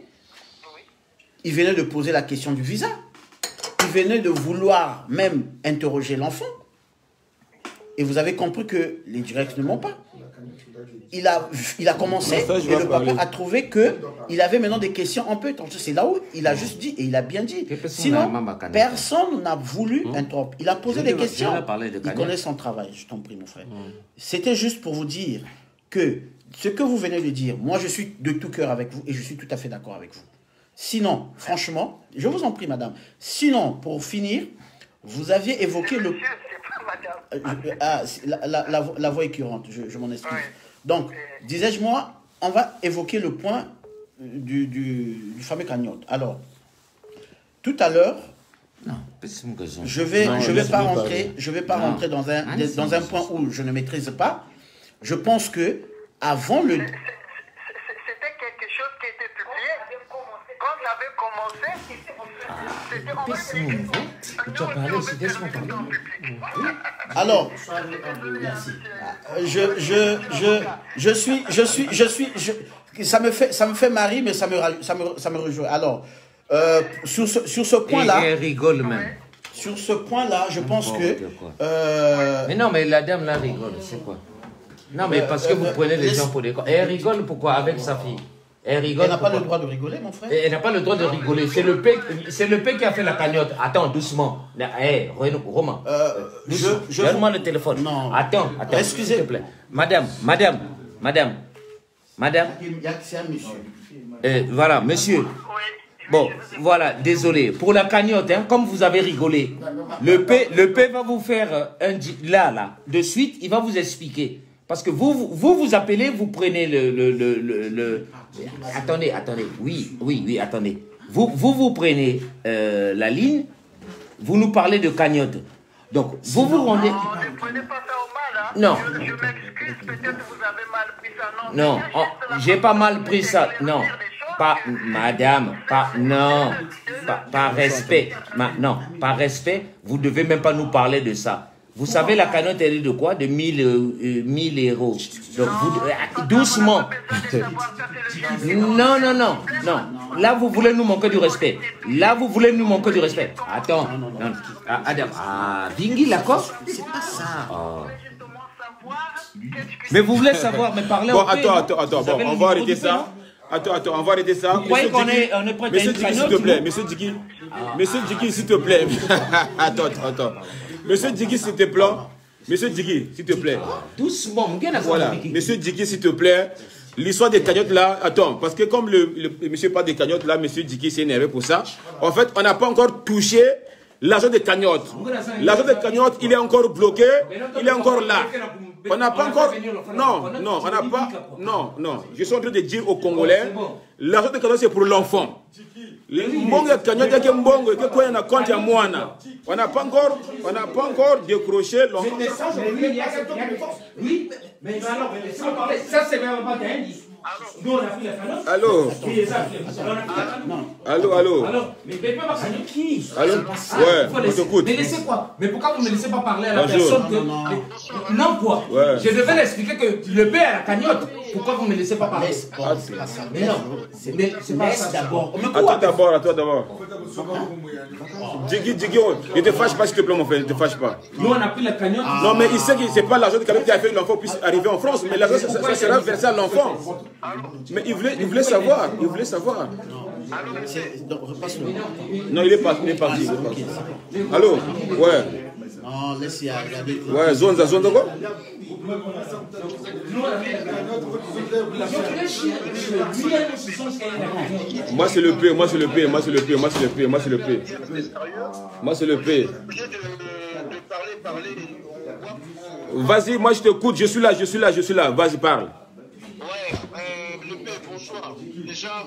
Il venait de poser la question du visa. Il venait de vouloir même interroger l'enfant. Et vous avez compris que les directs ne mentent pas. Il a commencé et le papa a trouvé qu'il avait maintenant des questions un peu. C'est là où il a juste dit, et il a bien dit. Sinon, personne n'a voulu interrompre. Il a posé des questions. Il connaît son travail, je t'en prie mon frère. C'était juste pour vous dire que ce que vous venez de dire, moi je suis de tout cœur avec vous et je suis tout à fait d'accord avec vous. Sinon, franchement, je vous en prie madame, sinon, pour finir, vous aviez évoqué le... la voix est curante, je m'en excuse. Donc, disais-je moi, on va évoquer le point du fameux cagnotte. Alors, tout à l'heure, je vais pas rentrer dans un point où je ne maîtrise pas. Je pense que avant le... C'était quelque chose qui était publié. Quand j'avais commencé, alors, ça me fait marrer, mais ça me rejoint. Alors, sur ce point-là... Et rigole même. Sur ce point-là, je pense que... Mais non, mais la dame là rigole, c'est quoi? Non, mais parce que vous prenez les gens pour des... Et elle rigole pourquoi? Avec sa fille. Elle n'a pas le droit de rigoler, mon frère. Elle n'a pas le droit de rigoler. C'est le P qui a fait la cagnotte. Attends, doucement. Romain. Donne-moi le téléphone. Non. Attends. Excusez. S'il te plaît. Madame. C'est un monsieur. Voilà, monsieur. Bon, voilà, désolé. Pour la cagnotte, hein, comme vous avez rigolé, le P va vous faire là, de suite, il va vous expliquer. Parce que vous appelez, vous prenez le... Attendez. Oui, attendez. Vous prenez la ligne, vous nous parlez de cagnotte. Donc, vous rendez... Ne prenez pas ça au mal, hein. Non. Je m'excuse, peut-être que vous avez mal pris ça. Non, j'ai pas mal pris ça. Non. Pas, madame, par respect. Non, par respect, vous ne devez même pas nous parler de ça. Vous savez, la cagnotte, elle est de quoi? De 1000 euros. Donc, doucement. Non. Là, vous voulez nous manquer du respect. Attends. Adam. Bingui, d'accord? C'est pas ça. Mais vous voulez savoir, mais parlez bon, attends. Bon, on va arrêter ça. Attends, on va arrêter ça. Vous croyez qu'on est prêt à Monsieur Djiki, s'il te plaît. Monsieur Djiki, s'il te plaît. Attends. Monsieur Djiki, s'il te plaît. Doucement, voilà. Monsieur Djiki, s'il te plaît. L'histoire des cagnottes là, attends, parce que comme le monsieur parle des cagnottes là, monsieur Djiki s'est énervé pour ça. En fait, on n'a pas encore touché l'argent des cagnottes. L'argent des cagnottes, il est encore bloqué, il est encore là. On n'a pas encore... Non, on n'a pas... Non. Je suis en train de dire aux Congolais, l'argent des cagnottes, c'est pour l'enfant. Mbongo cagnotte, mbongo, quoi on a compte à moi. On n'a pas encore décroché l'enfant. Oui, mais alors, ça c'est vraiment pas Nous, on a pris la cagnotte. Allô? Allô, allô? Alors, mais Pépé va cagnotte qui? Allô? Ouais, on t'écoute. Mais laissez quoi? Mais pourquoi vous ne me laissez pas parler à la Bonjour. personne que... Non, quoi? Ouais. Je devais l'expliquer que le père a la cagnotte. Pourquoi vous ne me laissez pas parler? Mais non, c'est pas ça d'abord. À toi d'abord. Diggy, ne te fâche pas s'il te plaît mon frère, ne te fâche pas. Nous on a pris la cagnotte. Non mais il sait que c'est pas l'argent de cagnotte qui a fait que l'enfant puisse arriver en France, mais l'argent ça sera versé à l'enfant. Mais il voulait savoir, Non, il est parti. Allô? Ouais. Non, laisse-y regarder. Ouais, zone quoi? Moi c'est le P. Vas-y, moi je t'écoute, je suis là, vas-y parle. Ouais, le P, bonsoir. Déjà,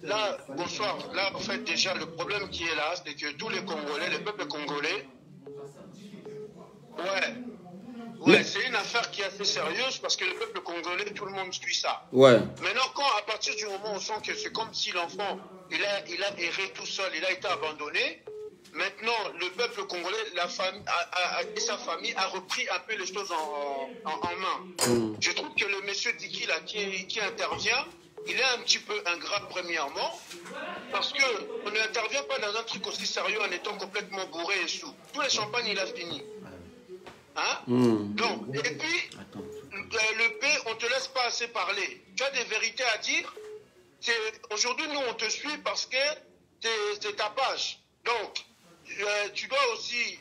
là, bonsoir. Là, en fait, déjà, le problème qui est là, c'est que tous les Congolais, le peuple congolais, ouais, c'est une affaire qui est assez sérieuse parce que le peuple congolais, tout le monde suit ça. Ouais. Maintenant, à partir du moment où on sent que c'est comme si l'enfant, il a erré tout seul, il a été abandonné, maintenant, le peuple congolais, et sa famille a repris un peu les choses en main. Je trouve que le monsieur Diki, là, qui intervient, il est un petit peu ingrat premièrement, parce qu'on n'intervient pas dans un truc aussi sérieux en étant complètement bourré et sous. Tous les champagnes, il a fini. Hein? Donc, et puis, le P, on ne te laisse pas assez parler. Tu as des vérités à dire. Aujourd'hui, nous, on te suit parce que c'est ta page. Donc, tu dois aussi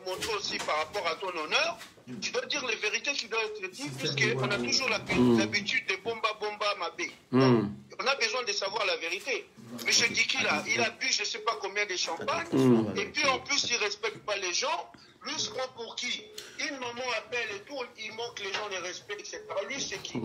montrer aussi par rapport à ton honneur, tu dois dire les vérités qui doivent être dites, puisqu'on a toujours l'habitude de bomba mabé. On a besoin de savoir la vérité. Monsieur Diki, là, il a bu je ne sais pas combien de champagne, et puis en plus, il ne respecte pas les gens. Lui, se prend pour qui? Une maman appelle et tout, il manque les gens les respectent, etc. Lui, c'est qui?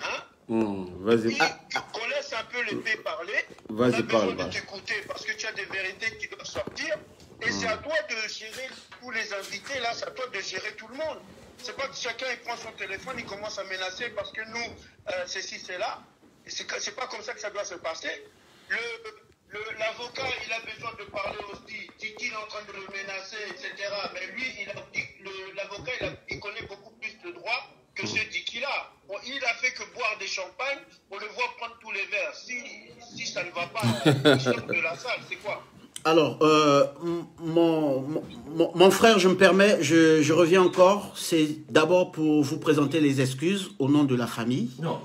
Hein? Vas-y. Qu'on laisse un peu le P parler. Vas-y, parle. On a besoin de t'écouter parce que tu as des vérités qui doivent sortir. Et c'est à toi de gérer tous les invités. Là, c'est à toi de gérer tout le monde. C'est pas que chacun il prend son téléphone, il commence à menacer parce que nous, ceci, c'est là. C'est pas comme ça que ça doit se passer. L'avocat, il a besoin de parler aussi. Titi est en train de le menacer, etc. Mais lui, l'avocat, il connaît beaucoup plus de droit que ce Diki-là. Bon, il a fait que boire des champagnes, on le voit prendre tous les verres. Si ça ne va pas, il sort de la salle, c'est quoi? Alors, mon frère, je me permets, je reviens encore. C'est d'abord pour vous présenter les excuses au nom de la famille. Non,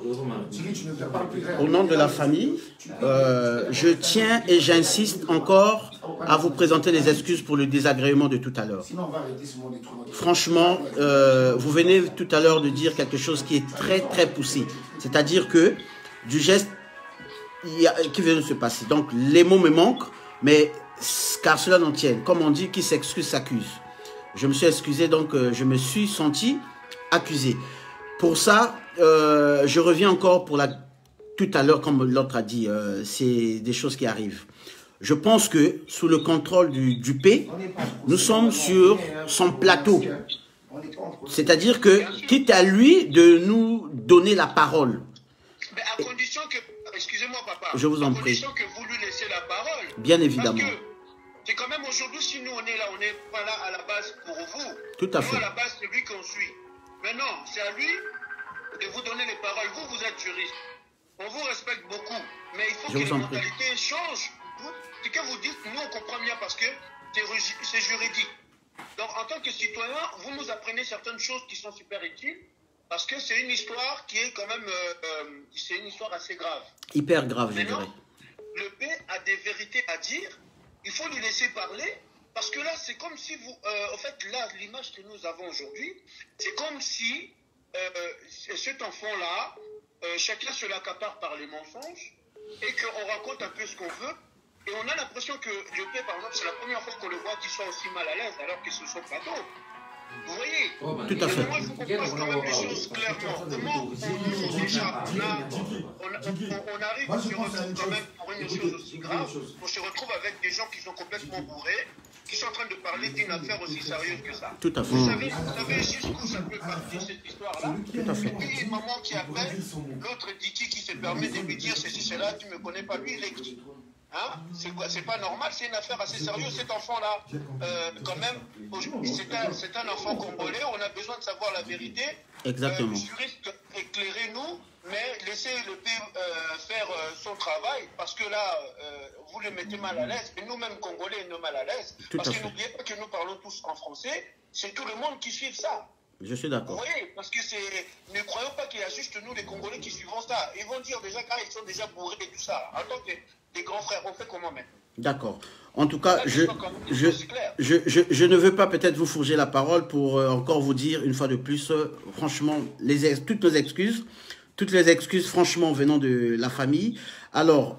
au nom de la famille, je tiens et j'insiste encore à vous présenter les excuses pour le désagrément de tout à l'heure. Franchement, vous venez tout à l'heure de dire quelque chose qui est très très poussé. C'est-à-dire que du geste qui vient de se passer. Donc les mots me manquent, mais car cela n'en tienne. Comme on dit, qui s'excuse s'accuse. Je me suis excusé, donc je me suis senti accusé. Pour ça, je reviens encore pour tout à l'heure, comme l'autre a dit, c'est des choses qui arrivent. Je pense que sous le contrôle du P, nous sommes sur son plateau. C'est-à-dire que, quitte à lui de nous donner la parole. Mais à condition que, excusez-moi papa, je vous en prie. À condition que vous lui laissez la parole. Bien évidemment. Parce que c'est quand même aujourd'hui, si nous on est là, on n'est pas là à la base pour vous. Tout à fait. Nous à la base, c'est lui qu'on suit. Maintenant, c'est à lui de vous donner les paroles. Vous êtes juriste. On vous respecte beaucoup. Mais il faut que les mentalités changent. Ce que vous dites, nous on comprend bien parce que c'est juridique. Donc en tant que citoyen, vous nous apprenez certaines choses qui sont super utiles parce que c'est une histoire qui est quand même, c'est une histoire assez grave. Hyper grave, je dirais. Le P a des vérités à dire. Il faut lui laisser parler parce que là, c'est comme si vous, en fait, là, l'image que nous avons aujourd'hui, c'est comme si cet enfant-là, chacun se l'accapare par les mensonges et qu'on raconte un peu ce qu'on veut. Et on a l'impression que le P, par exemple, c'est la première fois qu'on le voit qu'il soit aussi mal à l'aise alors que ce sont pas d'autres. Vous voyez? Tout à fait. Moi, il faut qu'on fasse quand même les choses clairement. Comment on arrive sur un truc quand même pour une chose aussi grave, on se retrouve avec des gens qui sont complètement bourrés, qui sont en train de parler d'une affaire aussi sérieuse que ça. Tout à fait. Vous savez jusqu'où ça peut partir cette histoire-là? Tout à fait. Oui, une maman qui appelle, l'autre Titi qui se permet de lui dire ceci, cela, tu ne me connais pas, lui, il est qui? Hein? C'est pas normal, c'est une affaire assez sérieuse. Cet enfant-là, quand même, c'est un enfant congolais, on a besoin de savoir la vérité. Exactement. Juriste, éclairez-nous, mais laissez le pays faire son travail, parce que là, vous le mettez mal à l'aise, et nous-mêmes, Congolais, nous mal à l'aise. Parce que n'oubliez pas que nous parlons tous en français, c'est tout le monde qui suit ça. Je suis d'accord. Oui, parce que ne croyons pas qu'il y a juste nous, les Congolais, qui suivons ça. Ils vont dire déjà, quand ils sont déjà bourrés et tout ça, en tant que des grands frères, on fait comment maintenant? D'accord. En tout cas, je ne veux pas peut-être vous fourger la parole pour encore vous dire une fois de plus, franchement, toutes nos excuses. Toutes les excuses, franchement, venant de la famille. Alors,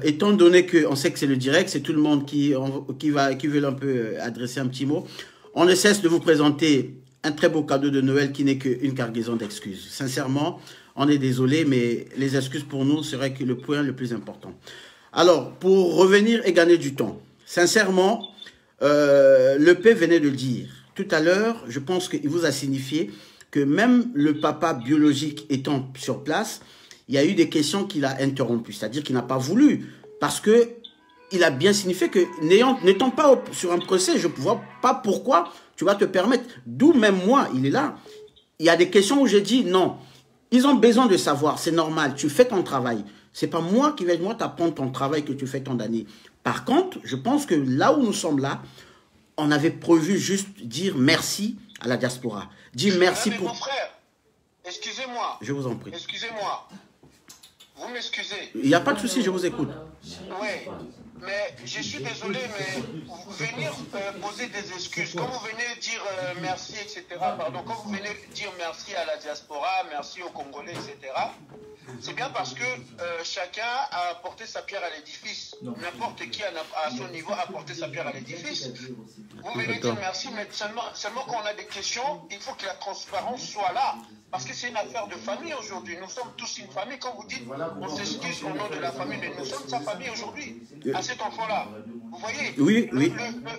étant donné qu'on sait que c'est le direct, c'est tout le monde qui veut un peu adresser un petit mot, on ne cesse de vous présenter un très beau cadeau de Noël qui n'est qu'une cargaison d'excuses. Sincèrement, on est désolé, mais les excuses pour nous seraient le point le plus important. Alors, pour revenir et gagner du temps, sincèrement, le P venait de le dire. Tout à l'heure, je pense qu'il vous a signifié que même le papa biologique étant sur place, il y a eu des questions qu'il a interrompues. C'est-à-dire qu'il n'a pas voulu, parce qu'il a bien signifié que n'étant pas sur un procès, je ne vois pas pourquoi tu vas te permettre. D'où même moi, il est là. Il y a des questions où j'ai dit non. Ils ont besoin de savoir, c'est normal, tu fais ton travail. C'est pas moi qui vais t'apprendre ton travail que tu fais tant d'années. Par contre, je pense que là où nous sommes là, on avait prévu juste dire merci à la diaspora. Dire merci pour... Mon frère, excusez-moi. Je vous en prie. Excusez-moi. Vous m'excusez. Il n'y a pas de souci, je vous écoute. Oui, mais je suis désolé, mais venir poser des excuses, quand vous venez dire merci, etc., pardon, quand vous venez dire merci à la diaspora, merci aux Congolais, etc., c'est bien parce que chacun a apporté sa pierre à l'édifice. N'importe qui à son niveau a apporté sa pierre à l'édifice. Vous venez dire merci, mais seulement quand on a des questions, il faut que la transparence soit là. Parce que c'est une affaire de famille aujourd'hui. Nous sommes tous une famille. Quand vous dites on s'excuse au nom de la famille, mais nous sommes sa famille aujourd'hui, à cet enfant-là. Vous voyez? Oui, oui.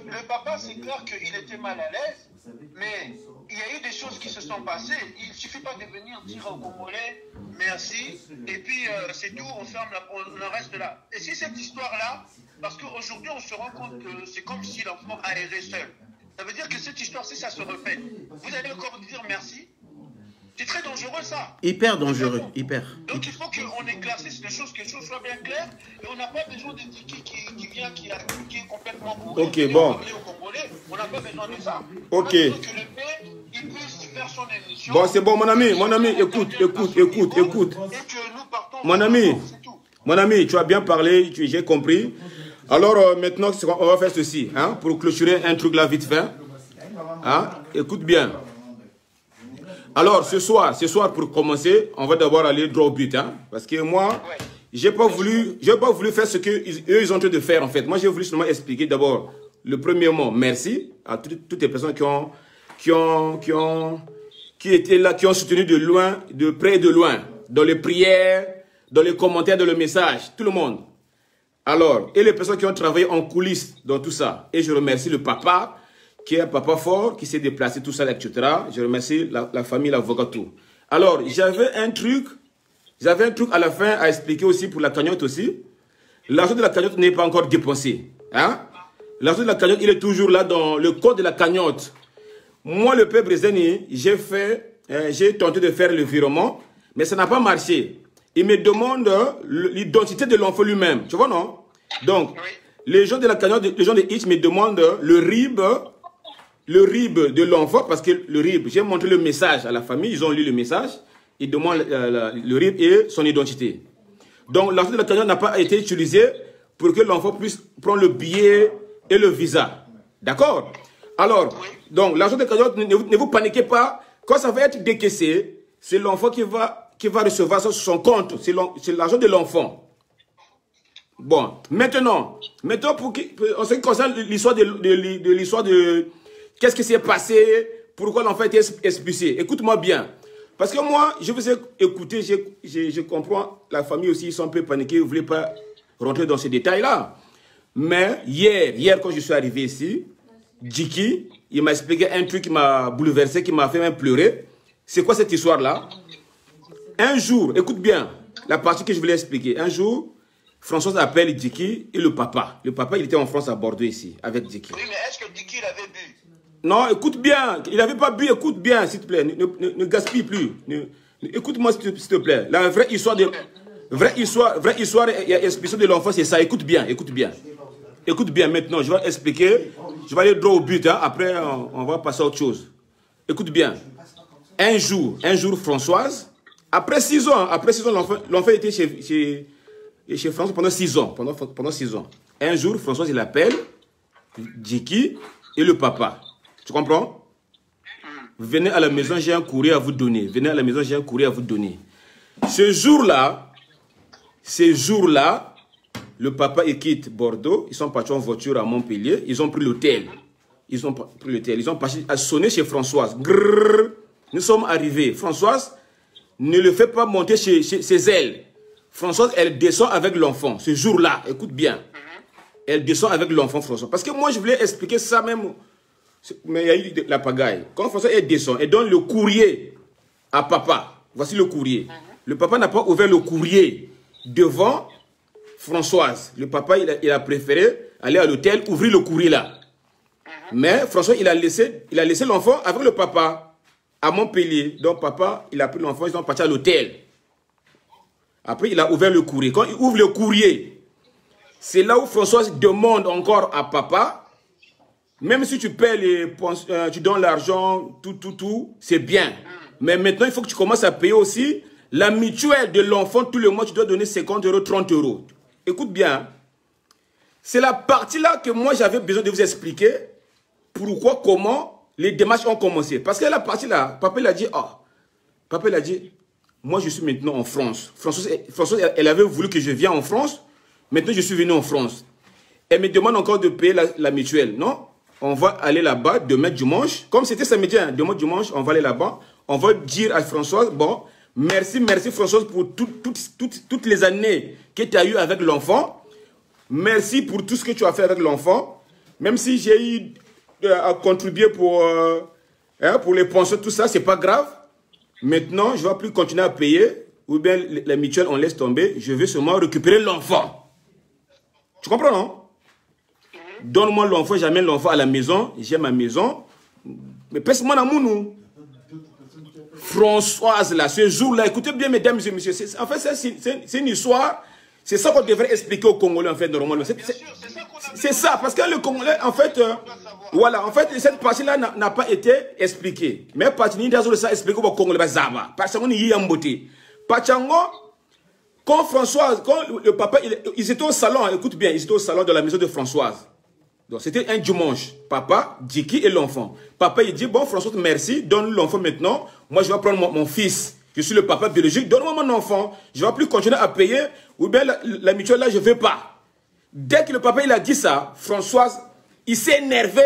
Le papa, c'est clair qu'il était mal à l'aise, mais il y a eu des choses qui se sont passées. Il ne suffit pas de venir dire aux Congolais merci, et puis c'est tout, on en reste là. Et si cette histoire-là, parce qu'aujourd'hui on se rend compte que c'est comme si l'enfant a erré seul. Ça veut dire que cette histoire, si ça se répète, vous allez encore dire merci. C'est très dangereux ça. Hyper dangereux, hyper. Donc il faut qu'on éclaircisse les choses, que les choses soient bien claires. Et on n'a pas besoin de Tiki qui vient, qui est complètement bourré. Ok, bon. On n'a pas besoin de ça. Ok. On a besoin que le père, il puisse faire son émission. Bon, c'est bon, mon ami, écoute. Et que nous partons. Mon ami, tu as bien parlé, j'ai compris. Alors maintenant, on va faire ceci, hein, pour clôturer un truc là vite fait. Hein, écoute bien. Alors, ce soir, pour commencer, on va d'abord aller droit au but, hein, parce que moi, j'ai pas voulu faire ce qu'eux, ils ont en train de faire, en fait. Moi, j'ai voulu seulement expliquer d'abord le premier mot, merci, à toutes les personnes qui étaient là, qui ont soutenu de loin, de près et de loin, dans les prières, dans les commentaires, dans le message, tout le monde. Alors, et les personnes qui ont travaillé en coulisses dans tout ça. Et je remercie le papa, qui est un papa fort, qui s'est déplacé, tout ça, etc. Je remercie la famille, l'avocat, tout. Alors, j'avais un truc à la fin à expliquer aussi pour la cagnotte aussi. L'argent de la cagnotte n'est pas encore dépensé. Hein? L'argent de la cagnotte, il est toujours là dans le code de la cagnotte. Moi, le peuple Zeni, j'ai tenté de faire le virement, mais ça n'a pas marché. Il me demande l'identité de l'enfant lui-même. Tu vois, non? Donc, les gens de la cagnotte, les gens de Hitch me demandent le RIB de l'enfant, parce que le RIB, j'ai montré le message à la famille, ils ont lu le message, ils demandent le RIB et son identité. Donc l'argent de la cagnotte n'a pas été utilisé pour que l'enfant puisse prendre le billet et le visa. D'accord? Alors, donc l'argent de la cagnotte, ne vous paniquez pas, quand ça va être décaissé, c'est l'enfant qui va recevoir ça sur son compte, c'est l'argent de l'enfant. Bon, maintenant en ce qui concerne l'histoire de qu'est-ce qui s'est passé pourquoi l'enfant a été expulsé. Écoute-moi bien. Parce que moi, je vous ai écouté, je comprends, la famille aussi, ils sont un peu paniqués, ils ne voulaient pas rentrer dans ces détails-là. Mais hier, quand je suis arrivé ici, Djiki, il m'a expliqué un truc qui m'a bouleversé, qui m'a fait même pleurer. C'est quoi cette histoire-là? Un jour, écoute bien, la partie que je voulais expliquer. Un jour, Françoise appelle Djiki et le papa. Le papa, il était en France, à Bordeaux, ici, avec Djiki. Oui, mais est-ce que Djiki, il avait bu? Non, écoute bien. Il n'avait pas bu, écoute bien, s'il te plaît. Ne gaspille plus. Écoute-moi, s'il te plaît. La vraie histoire et explication de l'enfant, c'est ça. Écoute bien, écoute bien. Écoute bien maintenant, je vais expliquer. Je vais aller droit au but, hein. Après on va passer à autre chose. Écoute bien. Un jour, Françoise, après 6 ans, l'enfant était chez Françoise pendant 6 ans. Pendant 6 ans. Un jour, Françoise, il appelle Djiki et le papa. Tu comprends? Venez à la maison, j'ai un courrier à vous donner. Venez à la maison, j'ai un courrier à vous donner. Ce jour-là, le papa il quitte Bordeaux. Ils sont partis en voiture à Montpellier. Ils ont pris l'hôtel. Ils ont parti à sonner chez Françoise. Grrr, nous sommes arrivés. Françoise ne le fait pas monter chez elle. Françoise, elle descend avec l'enfant. Ce jour-là, écoute bien. Elle descend avec l'enfant François. Parce que moi, je voulais expliquer ça même. Mais il y a eu la pagaille. Quand François elle descend, elle donne le courrier à papa. Voici le courrier. Le papa n'a pas ouvert le courrier devant Françoise. Le papa, il a préféré aller à l'hôtel, ouvrir le courrier là. Mais François, il a laissé l'enfant avec le papa à Montpellier. Donc papa, il a pris l'enfant, ils sont partis à l'hôtel. Après, il a ouvert le courrier. Quand il ouvre le courrier, c'est là où Françoise demande encore à papa, même si tu paies tu donnes l'argent, tout, c'est bien. Mais maintenant, il faut que tu commences à payer aussi la mutuelle de l'enfant. Tout le mois, tu dois donner 50 €, 30 €. Écoute bien. C'est la partie-là que moi, j'avais besoin de vous expliquer pourquoi, comment les démarches ont commencé. Parce que la partie-là, papa, il a dit, papa, il a dit, moi, je suis maintenant en France. Françoise, elle avait voulu que je vienne en France. Maintenant, je suis venu en France. Elle me demande encore de payer la mutuelle. Non? On va aller là-bas demain dimanche. Comme c'était samedi, hein, demain dimanche, on va aller là-bas. On va dire à Françoise, bon, merci Françoise pour toutes les années que tu as eues avec l'enfant. Merci pour tout ce que tu as fait avec l'enfant. Même si j'ai eu à contribuer pour les pensions, tout ça, c'est pas grave. Maintenant, je ne vais plus continuer à payer. Ou bien la mutuelle, on laisse tomber. Je vais seulement récupérer l'enfant. Tu comprends, non? Donne-moi l'enfant, j'amène l'enfant à la maison. J'ai ma maison. Mais pèse-moi dans mon Françoise, là, ce jour-là, écoutez bien, mesdames et messieurs. En fait, c'est une histoire. C'est ça qu'on devrait expliquer aux Congolais, en fait, normalement. C'est ça, parce que le Congolais, en fait, voilà, en fait, cette partie-là n'a pas été expliquée. Mais partie de ça expliqué aux Congolais, parce qu'on y a un beauté. Quand Françoise, quand le papa, ils étaient au salon, écoute bien, ils étaient au salon de la maison de Françoise. Donc c'était un dimanche. Papa, Djiki et l'enfant. Papa, il dit, bon, Françoise, merci, donne l'enfant maintenant. Moi, je vais prendre mon fils. Je suis le papa biologique, donne-moi mon enfant. Je ne vais plus continuer à payer. Ou bien la mutuelle, là, je ne veux pas. Dès que le papa, il a dit ça, Françoise, il s'est énervé.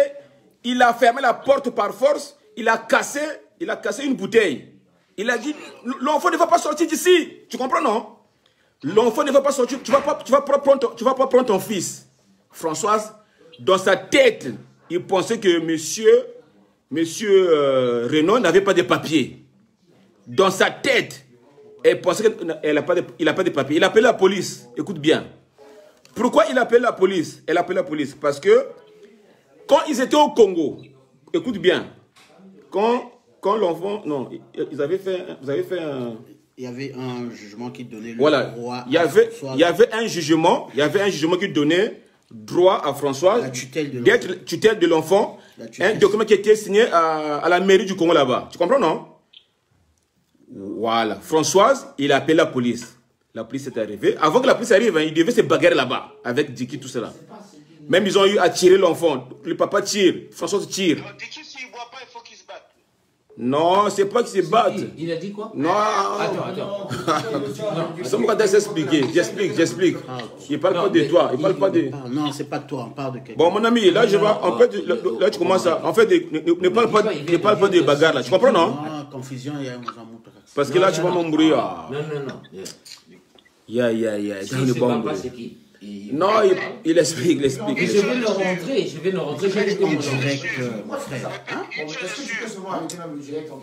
Il a fermé la porte par force. Il a cassé une bouteille. Il a dit, l'enfant ne va pas sortir d'ici. Tu comprends, non? L'enfant ne va pas sortir. Tu ne vas pas prendre ton fils. Françoise, dans sa tête, il pensait que monsieur Renaud n'avait pas de papier. Dans sa tête, elle pensait qu'il n'a pas de papier. Il appelait la police. Écoute bien. Pourquoi il appelle la police? Elle appelle la police parce que quand ils étaient au Congo, écoute bien, quand l'enfant, non, vous avez fait un... Il y avait un jugement qui donnait le droit il y avait un jugement qui donnait droit à Françoise d'être tutelle de l'enfant. Un document qui était signé à la mairie du Congo là-bas. Tu comprends, non? Voilà. Françoise, il a appelé la police. La police est arrivée. Avant que la police arrive, il devait se bagarrer là-bas avec Djiki, tout cela. Même ils ont eu à tirer l'enfant. Le papa tire, Françoise tire. Djiki, s'il ne boit pas, il faut qu'il se batte. Non, c'est pas qu'ils se battent. Il a dit quoi? Non. Attends. C'est moi qui s'expliquer. J'explique. Il parle pas de toi. Il parle pas de... Non, c'est pas de toi, on parle de quelqu'un. Bon, mon ami, là, je vois, en fait, là, tu commences à... En fait, ne parle pas de bagarre, là. Tu comprends, non? Non, confusion, il y a un parce que là, tu vas m'embrouiller. Non. Ya. Si c'est pas c'est qui? Non, il explique. Et je vais le rentrer. Je vais En direct, mon frère. Est-ce que tu peux seulement arrêter même le direct en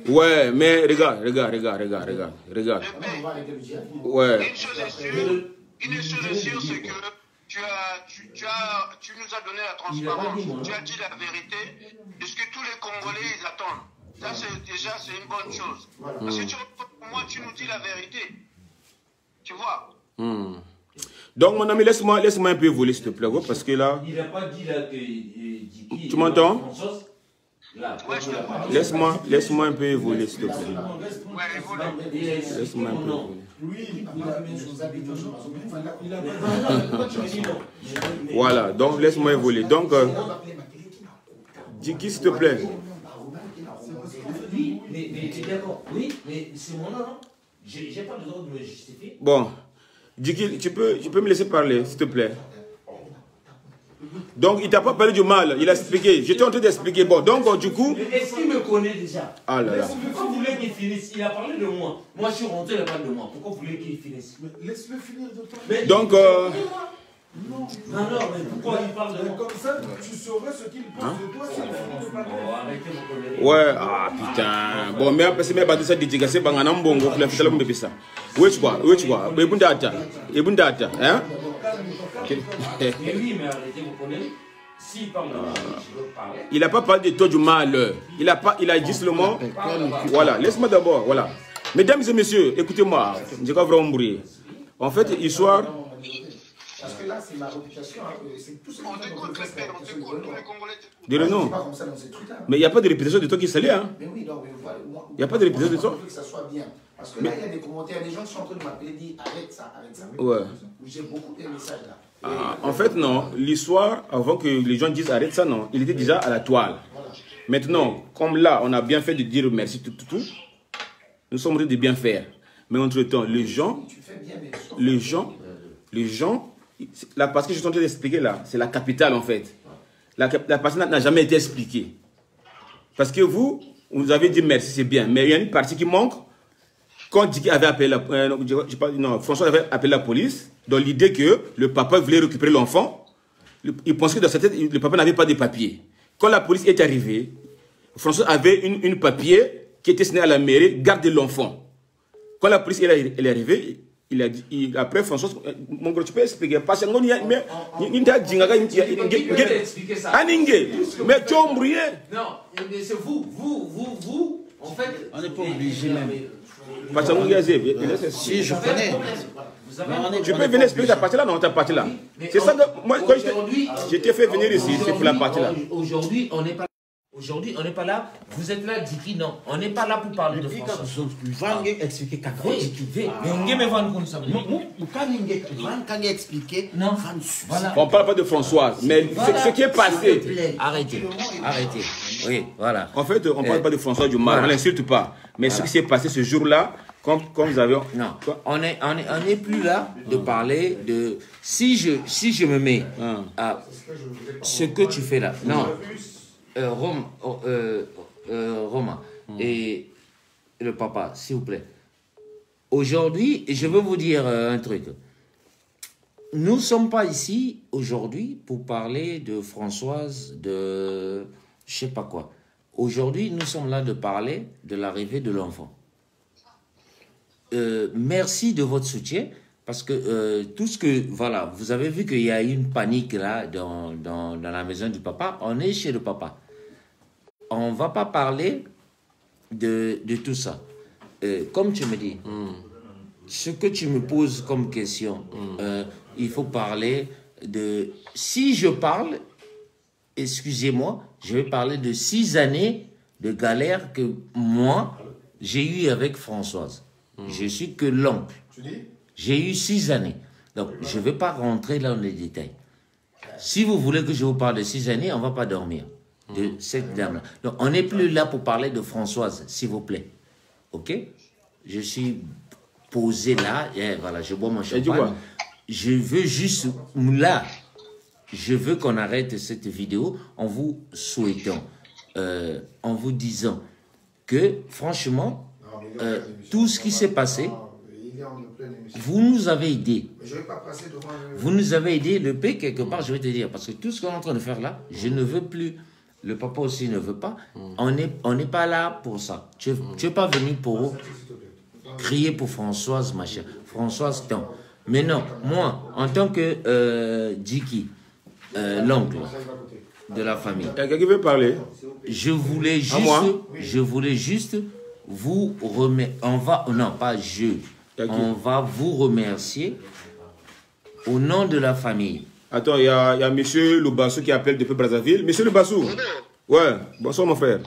Ouais, mais regarde. On va arrêter le direct. Ouais. Une chose est sûre, c'est que tu nous as donné la transparence. Tu as dit la vérité de ce que tous les Congolais ils attendent. Ça, c'est une bonne chose. Voilà. Parce que pour moi, tu nous dis la vérité. Tu vois. Donc, mon ami, laisse-moi un peu voler, s'il te plaît, parce que là... Il n'a pas dit là que... Tu m'entends? Ouais, Laisse-moi un peu voler, s'il te plaît. Laisse-moi un peu voler. Voilà, donc laisse-moi voler. Donc, dis qui, s'il te plaît? Mais d'accord, oui, mais c'est mon nom. J'ai pas le droit de me justifier. Bon, Djiki, tu peux me laisser parler, s'il te plaît. Donc, il t'a pas parlé du mal, il a expliqué. J'étais en train d'expliquer. Bon, donc, du coup... Est-ce qu'il me connaît déjà? Ah là là. Pourquoi vous voulez qu'il finisse? Il a parlé de moi. Moi, je suis rentré, il a parlé de moi. Pourquoi vous voulez qu'il finisse? Laisse-le finir de toi. Donc... Non, mais pourquoi il parle de moi? Comme ça, tu saurais ce qu'il pense de toi s'il finit de parler. Arrêtez vos conneries. Ouais, ah putain. Bon, mais après, c'est même pas de ça, c'est pas un ambongo, il a fait ça, ça. Oui, tu vois, mais bon data, hein? Mais oui, mais arrêtez vos conneries. S'il parle de moi, je veux parler. Il n'a pas parlé de toi du mal. Il a dit seulement. Voilà, laisse-moi d'abord, voilà. Mesdames et messieurs, écoutez-moi, je vais vraiment mourir. En fait, histoire. Parce que là, c'est ma réputation. C'est tout ce on t'écoute, tous les Congolais. Dis-le non. Mais il n'y a pas de réputation de toi qui est salée, hein? Mais oui, non, mais voilà. Il n'y a pas de réputation de toi? Il faut que ça soit bien. Parce que là, il y a des commentaires, des gens qui sont en train de m'appeler, disent arrête ça. Ouais. J'ai beaucoup de messages là. Ah, en fait, non. L'histoire, avant que les gens disent arrête ça, non. Il était déjà à la toile. Maintenant, comme là, on a bien fait de dire merci, tout. Nous sommes en train de bien faire. Mais entre-temps, les gens, parce que je suis en train d'expliquer là, c'est la capitale en fait. La partie n'a jamais été expliquée. Parce que vous avez dit merci, c'est bien. Mais il y a une partie qui manque. Quand Djiki avait appelé François avait appelé la police, dans l'idée que le papa voulait récupérer l'enfant, il pensait que dans sa tête, le papa n'avait pas de papier. Quand la police est arrivée, François avait une papier qui était signé à la mairie, garde l'enfant. Quand la police est arrivée, il a dit, après François, mon gros, tu peux expliquer, parce que mais tu as embrouillé. Non, c'est vous, en fait, on n'est pas obligé même. Si, je connais. Tu peux venir expliquer ta partie là, non, ta partie là. C'est ça que moi, quand je t'ai fait venir ici, c'est pour la partie là. Aujourd'hui, on n'est pas. Aujourd'hui, on n'est pas là. Vous êtes là, Djiki, non. On n'est pas là pour parler de François. On ne parle pas de Françoise, mais ce qui est passé. Arrêtez. Oui, voilà. En fait, on ne parle pas de François du mal, on ne l'insulte pas. Mais ce qui s'est passé ce jour-là, comme vous avez... Non, on n'est plus là de parler de... Si je me mets à ce que tu fais là, non. Romain et le papa, s'il vous plaît. Aujourd'hui, je veux vous dire un truc. Nous ne sommes pas ici aujourd'hui pour parler de Françoise, de je sais pas quoi. Aujourd'hui, nous sommes là de parler de l'arrivée de l'enfant. Merci de votre soutien. Parce que tout ce que... Voilà, vous avez vu qu'il y a eu une panique là dans la maison du papa. On est chez le papa. On ne va pas parler de tout ça. Comme tu me dis, ce que tu me poses comme question, il faut parler de... Si je parle, excusez-moi, je vais parler de 6 années de galère que moi, j'ai eu avec Françoise. Je suis que l'oncle. J'ai eu 6 années. Donc, je ne vais pas rentrer dans les détails. Si vous voulez que je vous parle de 6 années, on ne va pas dormir. de cette dame-là. Donc, on n'est plus là pour parler de Françoise, s'il vous plaît. OK? Je suis posé là, et voilà, je bois mon champagne. Je veux juste, là, je veux qu'on arrête cette vidéo en vous souhaitant, en vous disant que, franchement, tout ce qui s'est passé, vous nous avez aidés. Vous nous avez aidés, le P, quelque part, je vais te dire, parce que tout ce qu'on est en train de faire là, je ne veux plus, le papa aussi ne veut pas, on n'est pas là pour ça. Tu n'es pas venu pour crier pour Françoise, ma chère. Françoise, tant. Mais non, moi, en tant que Djiki, l'oncle de la famille, quelqu'un veut parler? Je voulais juste vous remercier. On va vous remercier au nom de la famille. Attends, il y a monsieur Lubassou qui appelle depuis Brazzaville. Monsieur Lubassou. Ouais, bonsoir mon frère.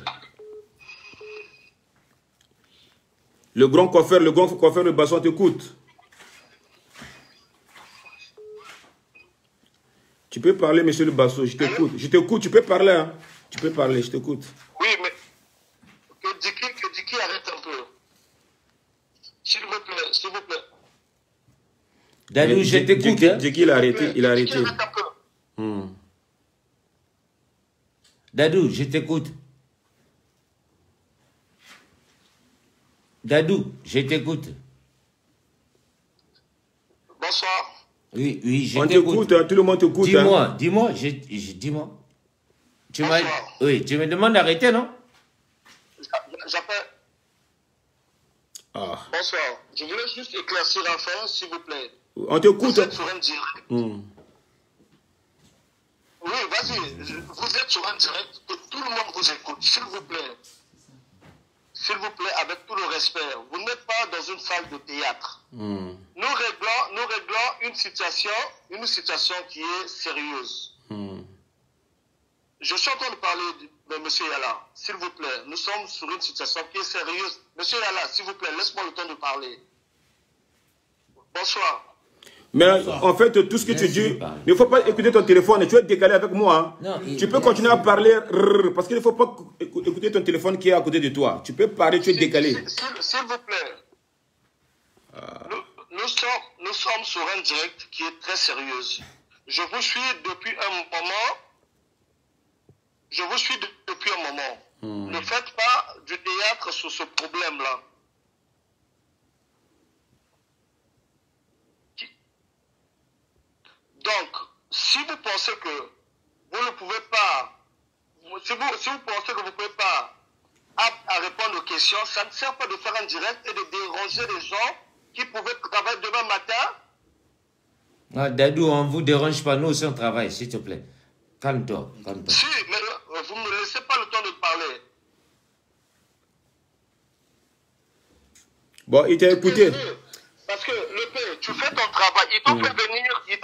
Le grand coiffeur Lubassou, on t'écoute. Tu peux parler, monsieur Lubassou, je t'écoute. Je t'écoute, tu peux parler. Hein. Tu peux parler, je t'écoute. Oui, mais que Djiki arrête un peu. S'il vous plaît, s'il vous plaît. Dadou, je t'écoute. Djiki, il a arrêté. Il a arrêté. Dadou, je t'écoute. Dadou, je t'écoute. Bonsoir. Oui, je t'écoute. Tout le monde t'écoute. Dis-moi. Tu me demandes d'arrêter, non? J'appelle. Bonsoir. Je voulais juste éclaircir l'affaire, s'il vous plaît. On t'écoute. Vous êtes sur un direct. Oui, vas-y. Vous êtes sur un direct que tout le monde vous écoute, s'il vous plaît. S'il vous plaît, avec tout le respect. Vous n'êtes pas dans une salle de théâtre. Nous réglons une situation qui est sérieuse. Je suis en train de parler de M. Yala. S'il vous plaît, nous sommes sur une situation qui est sérieuse. M. Yala, s'il vous plaît, laisse-moi le temps de parler. Bonsoir. Mais en fait, tout ce que tu dis, il ne faut pas écouter ton téléphone. Tu es décalé avec moi. Hein. Non, tu peux continuer à parler parce qu'il ne faut pas écouter ton téléphone qui est à côté de toi. Tu peux parler, tu es décalé. S'il vous plaît. Nous sommes sur un direct qui est très sérieux. Je vous suis depuis un moment. Ne faites pas du théâtre sur ce problème-là. Donc, si vous pensez que vous ne pouvez pas, si vous pensez que vous ne pouvez pas à répondre aux questions, ça ne sert pas de faire un direct et de déranger les gens qui pouvaient travailler demain matin. Dadou, on ne vous dérange pas, nous aussi on travaille, s'il te plaît. Calme-toi. Si, mais vous ne me laissez pas le temps de parler. Bon, il t'a écouté. Parce que le père, tu fais ton travail. Ils t'ont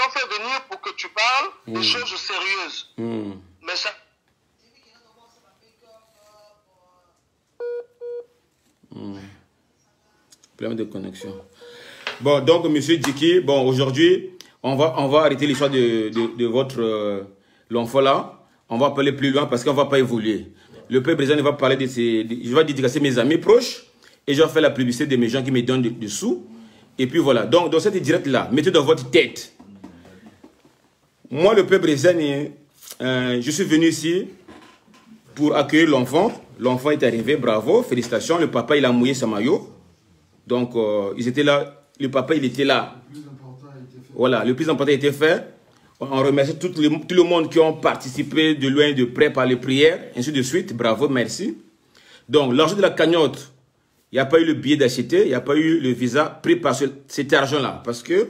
fait venir pour que tu parles des choses sérieuses. Mais ça... Problème de connexion. Bon, donc, monsieur Djiki, bon, aujourd'hui, on va arrêter l'histoire de votre l'enfant là. On va parler plus loin parce qu'on ne va pas évoluer. Le père président va parler je vais dédicacer mes amis proches et je vais faire la publicité de mes gens qui me donnent des sous. Et puis voilà. Donc, dans cette direct-là, mettez dans votre tête. Moi, le père président, je suis venu ici pour accueillir l'enfant. L'enfant est arrivé, bravo, félicitations. Le papa, il a mouillé sa maillot. Donc, ils étaient là. Le papa, il était là. Voilà, le plus important a été fait. On remercie tout le monde qui ont participé de loin et de près par les prières, ainsi de suite. Bravo, merci. Donc, l'argent de la cagnotte, il n'y a pas eu le billet d'acheter, il n'y a pas eu le visa pris par cet argent-là. Parce que,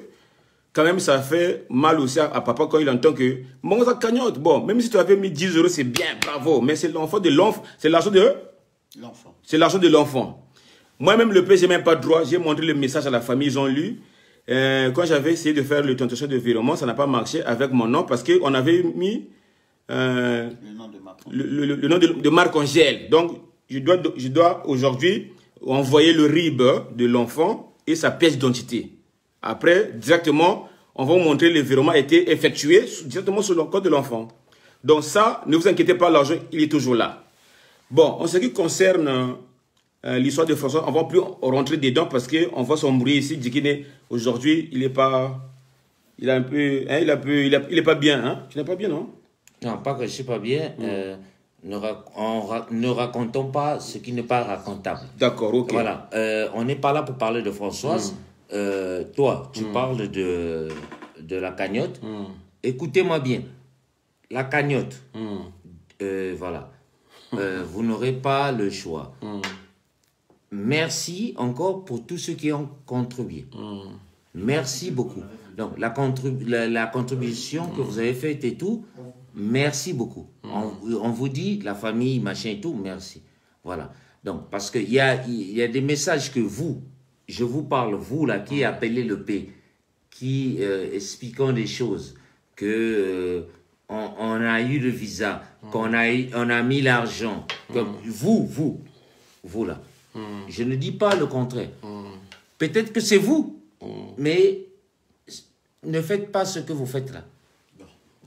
quand même, ça fait mal aussi à papa quand il entend que, bon, ça cagnotte. Bon, même si tu avais mis 10 €, c'est bien, bravo. Mais c'est l'enfant de l'enfant. C'est l'argent de l'enfant. C'est l'argent de l'enfant. Moi-même, le père, je n'ai même pas droit. J'ai montré le message à la famille, ils ont lu. Quand j'avais essayé de faire le tentation de virement, ça n'a pas marché avec mon nom parce qu'on avait mis le nom de Marc-Angèle. Donc, je dois aujourd'hui envoyer le RIB de l'enfant et sa pièce d'identité. Après, directement, on va vous montrer le virement a été effectué directement sur le compte de l'enfant. Donc ça, ne vous inquiétez pas, l'argent, il est toujours là. Bon, en ce qui concerne l'histoire de François, on ne va plus rentrer dedans parce qu'on voit son bruit ici. Djikine, aujourd'hui, il n'est pas... Il est un peu... Hein, il est pas bien, hein? Tu n'es pas bien, non? Non, pas que je ne suis pas bien. Ne racontons pas ce qui n'est pas racontable. D'accord, ok. Voilà. On n'est pas là pour parler de Françoise. Toi, tu parles de la cagnotte. Écoutez-moi bien. La cagnotte, voilà. Vous n'aurez pas le choix. Merci encore pour tous ceux qui ont contribué. Merci beaucoup. Donc, la contribution que vous avez faite et tout, merci beaucoup. On vous dit, la famille, machin et tout, merci. Voilà. Donc, parce qu'il y a des messages que je vous parle, vous là, qui appelez le P, qui expliquant des choses, que on a eu le visa, on a mis l'argent. Vous là. Je ne dis pas le contraire. Peut-être que c'est vous, mais ne faites pas ce que vous faites là.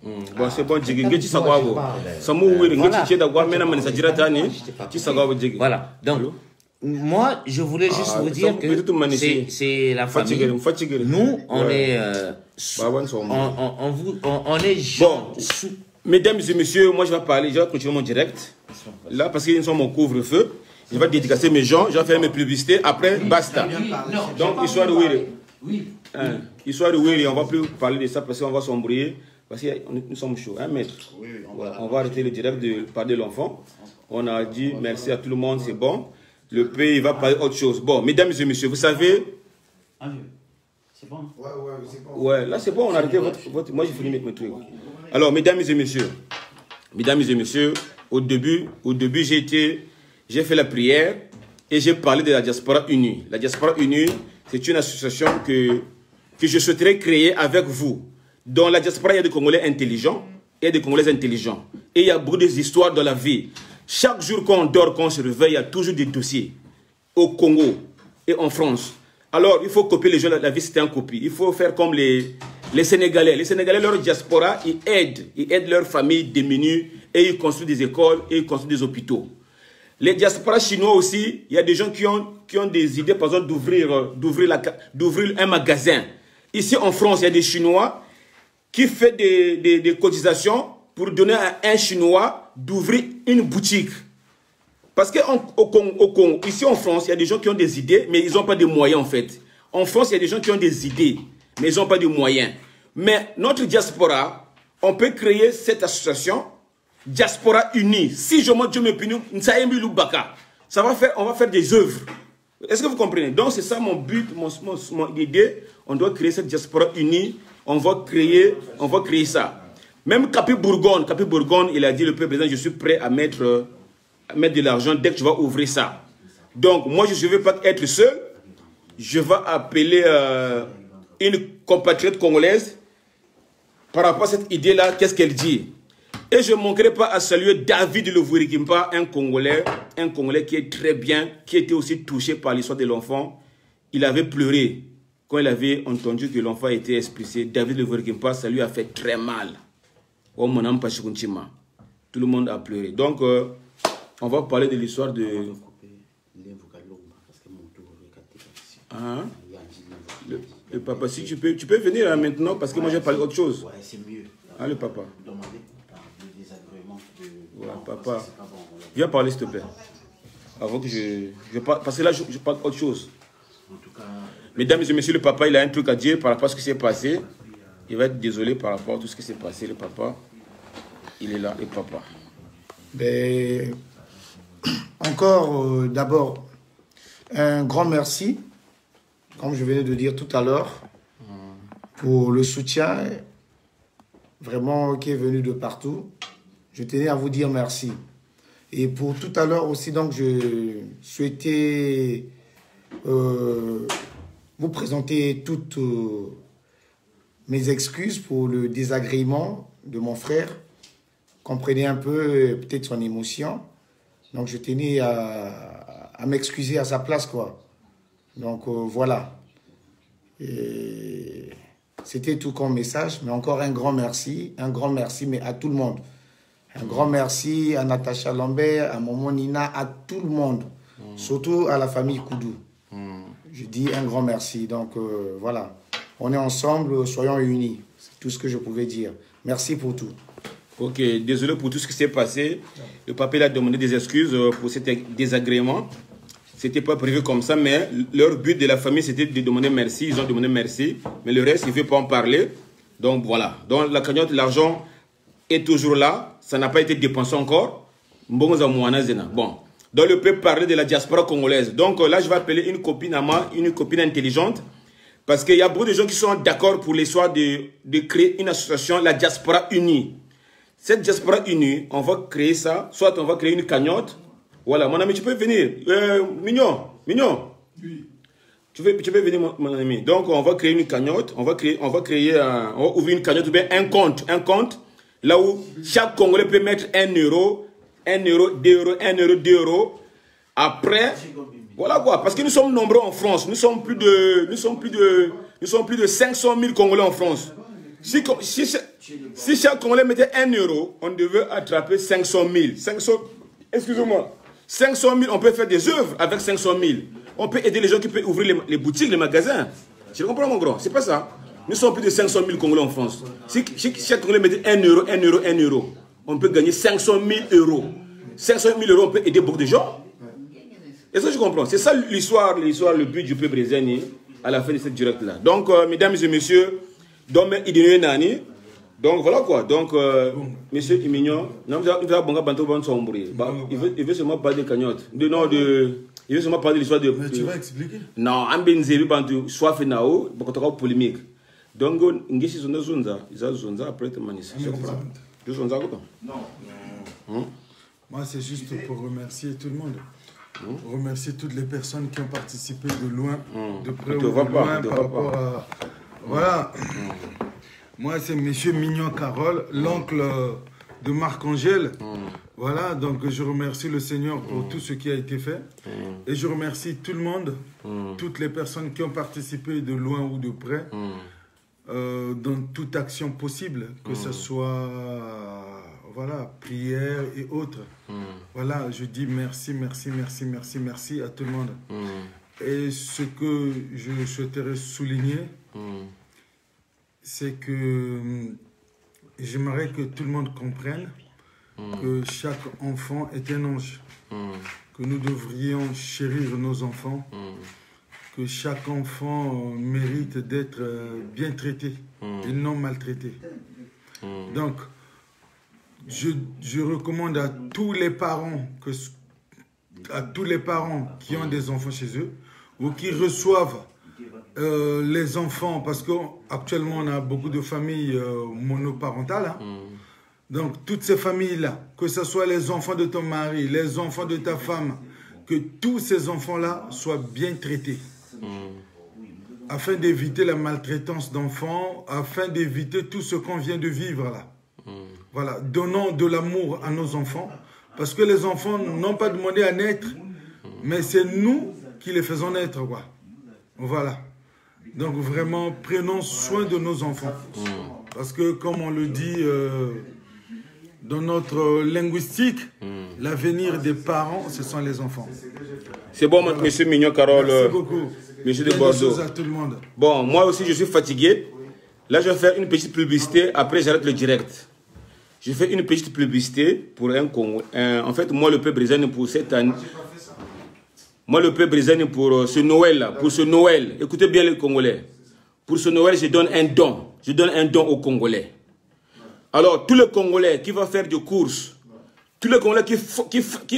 Bon, c'est bon, voilà. Donc, moi, je voulais juste vous dire que c'est la famille. Nous, on est... on est bon, mesdames et messieurs, moi je vais continuer mon direct. Là, parce qu'ils sont mon couvre-feu. Je vais dédicacer mes gens, je vais faire mes publicités. Après, basta. Donc, histoire de Wiri. Histoire de Wiri, on ne va plus parler de ça parce qu'on va s'embrouiller. Parce que nous sommes chauds, hein, maître? On va arrêter le direct de parler de l'enfant. On a dit merci à tout le monde, c'est bon. Le pays va parler autre chose. Bon, mesdames et messieurs, vous savez... C'est bon? C'est bon. Ouais, là c'est bon, on a arrêté votre... Moi j'ai fini mes trucs. Alors, mesdames et messieurs, au début j'ai fait la prière et j'ai parlé de la Diaspora Unie. La Diaspora Unie, c'est une association que je souhaiterais créer avec vous. Dans la diaspora, il y a des Congolais intelligents et des Congolais intelligents. Et il y a beaucoup d'histoires dans la vie. Chaque jour qu'on dort, qu'on se réveille, il y a toujours des dossiers au Congo et en France. Alors, il faut copier les gens. La vie, c'était en copie. Il faut faire comme les Sénégalais. Les Sénégalais, leur diaspora, ils aident leurs familles démunies et ils construisent des écoles et ils construisent des hôpitaux. Les diasporas chinois aussi, il y a des gens qui ont des idées, par exemple, d'ouvrir un magasin. Ici, en France, il y a des Chinois qui fait des cotisations pour donner à un Chinois d'ouvrir une boutique. Parce que ici en France, il y a des gens qui ont des idées, mais ils n'ont pas de moyens en fait. En France, il y a des gens qui ont des idées, mais ils n'ont pas de moyens. Mais notre diaspora, on peut créer cette association, Diaspora Unie. Si je m'en Dieu me punit, on va faire des œuvres. Est-ce que vous comprenez? Donc c'est ça mon but, mon idée. On doit créer cette Diaspora Unie. On va créer ça. Même Capi Bourgogne, il a dit, le président, je suis prêt à mettre de l'argent dès que tu vas ouvrir ça. Donc, moi, je ne veux pas être seul. Je vais appeler une compatriote congolaise par rapport à cette idée-là. Qu'est-ce qu'elle dit? Et je ne manquerai pas à saluer David Levourikimpa, un Congolais qui est très bien, qui était aussi touché par l'histoire de l'enfant. Il avait pleuré. Quand il avait entendu que l'enfant était expulsé, David Levourikimpa, ça lui a fait très mal. Tout le monde a pleuré. Donc, on va parler de l'histoire de... Le papa, si tu peux venir là maintenant, parce que moi j'ai parlé autre chose. Ouais, c'est mieux. Ah, le papa. Ouais, papa. Viens parler, s'il te plaît. Avant que je parle, parce que là, je parle autre chose. En tout cas... Mesdames et messieurs, le papa, il a un truc à dire par rapport à ce qui s'est passé. Il va être désolé par rapport à tout ce qui s'est passé. Le papa, il est là, le papa. Ben, encore, d'abord, un grand merci, comme je venais de dire tout à l'heure, pour le soutien vraiment qui est venu de partout. Je tenais à vous dire merci. Et pour tout à l'heure aussi, donc, je souhaitais vous présenter toutes mes excuses pour le désagrément de mon frère. Comprenez un peu peut-être son émotion. Donc je tenais à m'excuser à sa place, quoi. Donc voilà. C'était tout comme message, mais encore un grand merci, mais à tout le monde. Un grand merci à Natacha Lambert, à Maman Nina, à tout le monde, surtout à la famille Koudou. Je dis un grand merci. Donc voilà, on est ensemble, soyons unis. C'est tout ce que je pouvais dire. Merci pour tout. Ok, désolé pour tout ce qui s'est passé. Le papa a demandé des excuses pour cet désagrément. C'était pas prévu comme ça, mais leur but de la famille, c'était de demander merci. Ils ont demandé merci, mais le reste, ils ne veulent pas en parler. Donc voilà. Donc la cagnotte, l'argent est toujours là. Ça n'a pas été dépensé encore. Bon, donc le peuple parlait de la diaspora congolaise. Donc là, je vais appeler une copine à moi, une copine intelligente. Parce qu'il y a beaucoup de gens qui sont d'accord pour l'histoire de créer une association, la diaspora unie. Cette diaspora unie, on va créer ça. Soit on va créer une cagnotte. Voilà, mon ami, tu peux venir. Mignon. Oui. Tu peux venir, mon ami. Donc, on va créer une cagnotte. On va ouvrir une cagnotte ou bien un compte. Là où chaque Congolais peut mettre 1 euro, 1 euro, 2 euros, 1 euro, 2 euros. Après, voilà quoi. Parce que nous sommes nombreux en France. Nous sommes plus de 500 000 Congolais en France. Si chaque Congolais mettait 1 euro, on devait attraper 500 000. Excusez-moi. 500 000, on peut faire des œuvres avec 500 000. On peut aider les gens qui peuvent ouvrir les boutiques, les magasins. Tu comprends, mon grand? C'est pas ça. Nous sommes plus de 500 000 Congolais en France. Si chaque Congolais mettait 1 euro, 1 euro, 1 euro, on peut gagner 500 000 euros. 500 000 euros, on peut aider beaucoup de gens. Et ça, je comprends. C'est ça l'histoire, le but du peuple brésilien à la fin de cette direct-là. Donc, mesdames et messieurs, donc voilà quoi. Donc, monsieur Imignon, il veut seulement parler de cagnotte. Il veut seulement parler de l'histoire de. Mais tu vas expliquer? Non, Ambenzebi Bantu, soit fait nao, beaucoup polémique. Donc, Ngisi Zonda, après te maniser. Non. Moi, c'est juste pour remercier tout le monde. Remercier toutes les personnes qui ont participé de loin, de près ou de loin par rapport à. Voilà. Moi, c'est monsieur Mignon Carole, l'oncle de Marc-Angèle. Voilà, donc je remercie le Seigneur pour tout ce qui a été fait. Et je remercie tout le monde, toutes les personnes qui ont participé de loin ou de près, dans toute action possible, que ce soit voilà, prière et autres. Voilà, je dis merci à tout le monde. Et ce que je souhaiterais souligner, c'est que j'aimerais que tout le monde comprenne que chaque enfant est un ange, que nous devrions chérir nos enfants, que chaque enfant mérite d'être bien traité et non maltraité. Donc, je recommande à tous les parents qui ont des enfants chez eux ou qui reçoivent les enfants, parce qu'actuellement on a beaucoup de familles monoparentales. Donc toutes ces familles-là, que ce soit les enfants de ton mari, les enfants de ta femme, que tous ces enfants-là soient bien traités. Afin d'éviter la maltraitance d'enfants, afin d'éviter tout ce qu'on vient de vivre là. Voilà, donnons de l'amour à nos enfants, parce que les enfants n'ont pas demandé à naître, mais c'est nous qui les faisons naître, quoi. Voilà. Donc vraiment, prenons soin de nos enfants. Parce que comme on le dit dans notre linguistique, l'avenir des parents, ce sont les enfants. C'est bon, voilà. Monsieur Mignon Carole. Merci beaucoup. Monsieur de Bordeaux. À tout le monde. Bon, moi aussi, je suis fatigué. Là, je vais faire une petite publicité. Après, j'arrête le direct. Je fais une petite publicité pour un Congo. En fait, moi, le peuple brésilien pour cette année. Moi, le peuple brésilien pour ce Noël-là, pour ce Noël, écoutez bien les Congolais. Pour ce Noël, je donne un don. Je donne un don aux Congolais. Alors, tous les Congolais qui vont faire des courses, tous les Congolais qui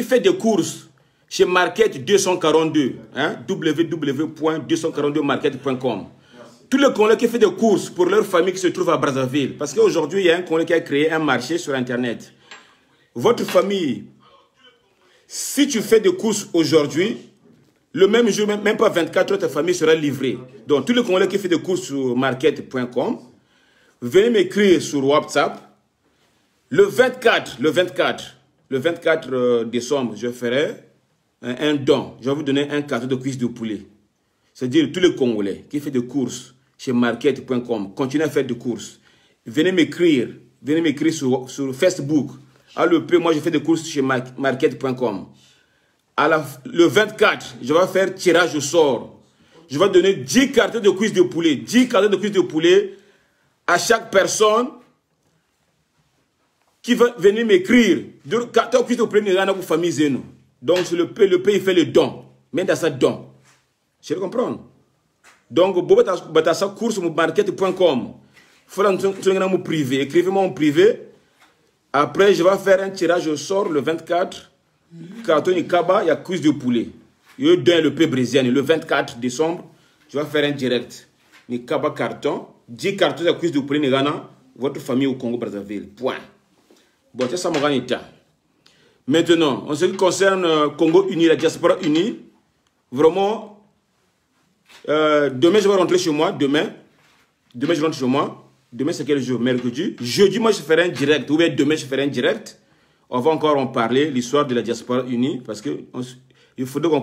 fait des courses chez Market 242, hein, www.242market.com. Tous les Congolais qui font des courses pour leur famille qui se trouve à Brazzaville. Parce qu'aujourd'hui, il y a un Congolais qui a créé un marché sur Internet. Votre famille, si tu fais des courses aujourd'hui, le même jour, même pas 24 heures, ta famille sera livrée. Donc, tous les Congolais qui font des courses sur market.com, venez m'écrire sur WhatsApp. Le 24 décembre, je ferai un don. Je vais vous donner un cadeau de cuisse de poulet. C'est-à-dire, tous les Congolais qui font des courses chez market.com, continuez à faire des courses. Venez m'écrire sur Facebook À l'EP, moi, je fais des courses chez market.com. Le 24, je vais faire tirage au sort. Je vais donner 10 cartons de cuisses de poulet. 10 cartons de cuisses de poulet à chaque personne qui va venir m'écrire. Carton de cuisses de poulet, il y en a pour famille Zeno. Donc, le pays fait le don. Mais dans sa don. Je comprends. Donc, si vous avez sa course sur market.com, il faut que privé. Écrivez-moi en privé. Après, je vais faire un tirage au sort le 24. Carton de Kaba, il y a cuisse de poulet. Il y a le pays brésilien. Le 24 décembre, je vais faire un direct. Le Kaba carton, 10 cartons de cuisse de poulet, votre famille au Congo-Brazzaville. Point. Bon, c'est ça mon état. Maintenant, en ce qui concerne Congo uni, la diaspora unie, vraiment, demain je vais rentrer chez moi. Demain je rentre chez moi. Demain c'est quel jour? Mercredi. Jeudi, moi je ferai un direct. Ou bien demain je ferai un direct. On va encore en parler, l'histoire de la diaspora unie, parce que il faudrait qu'on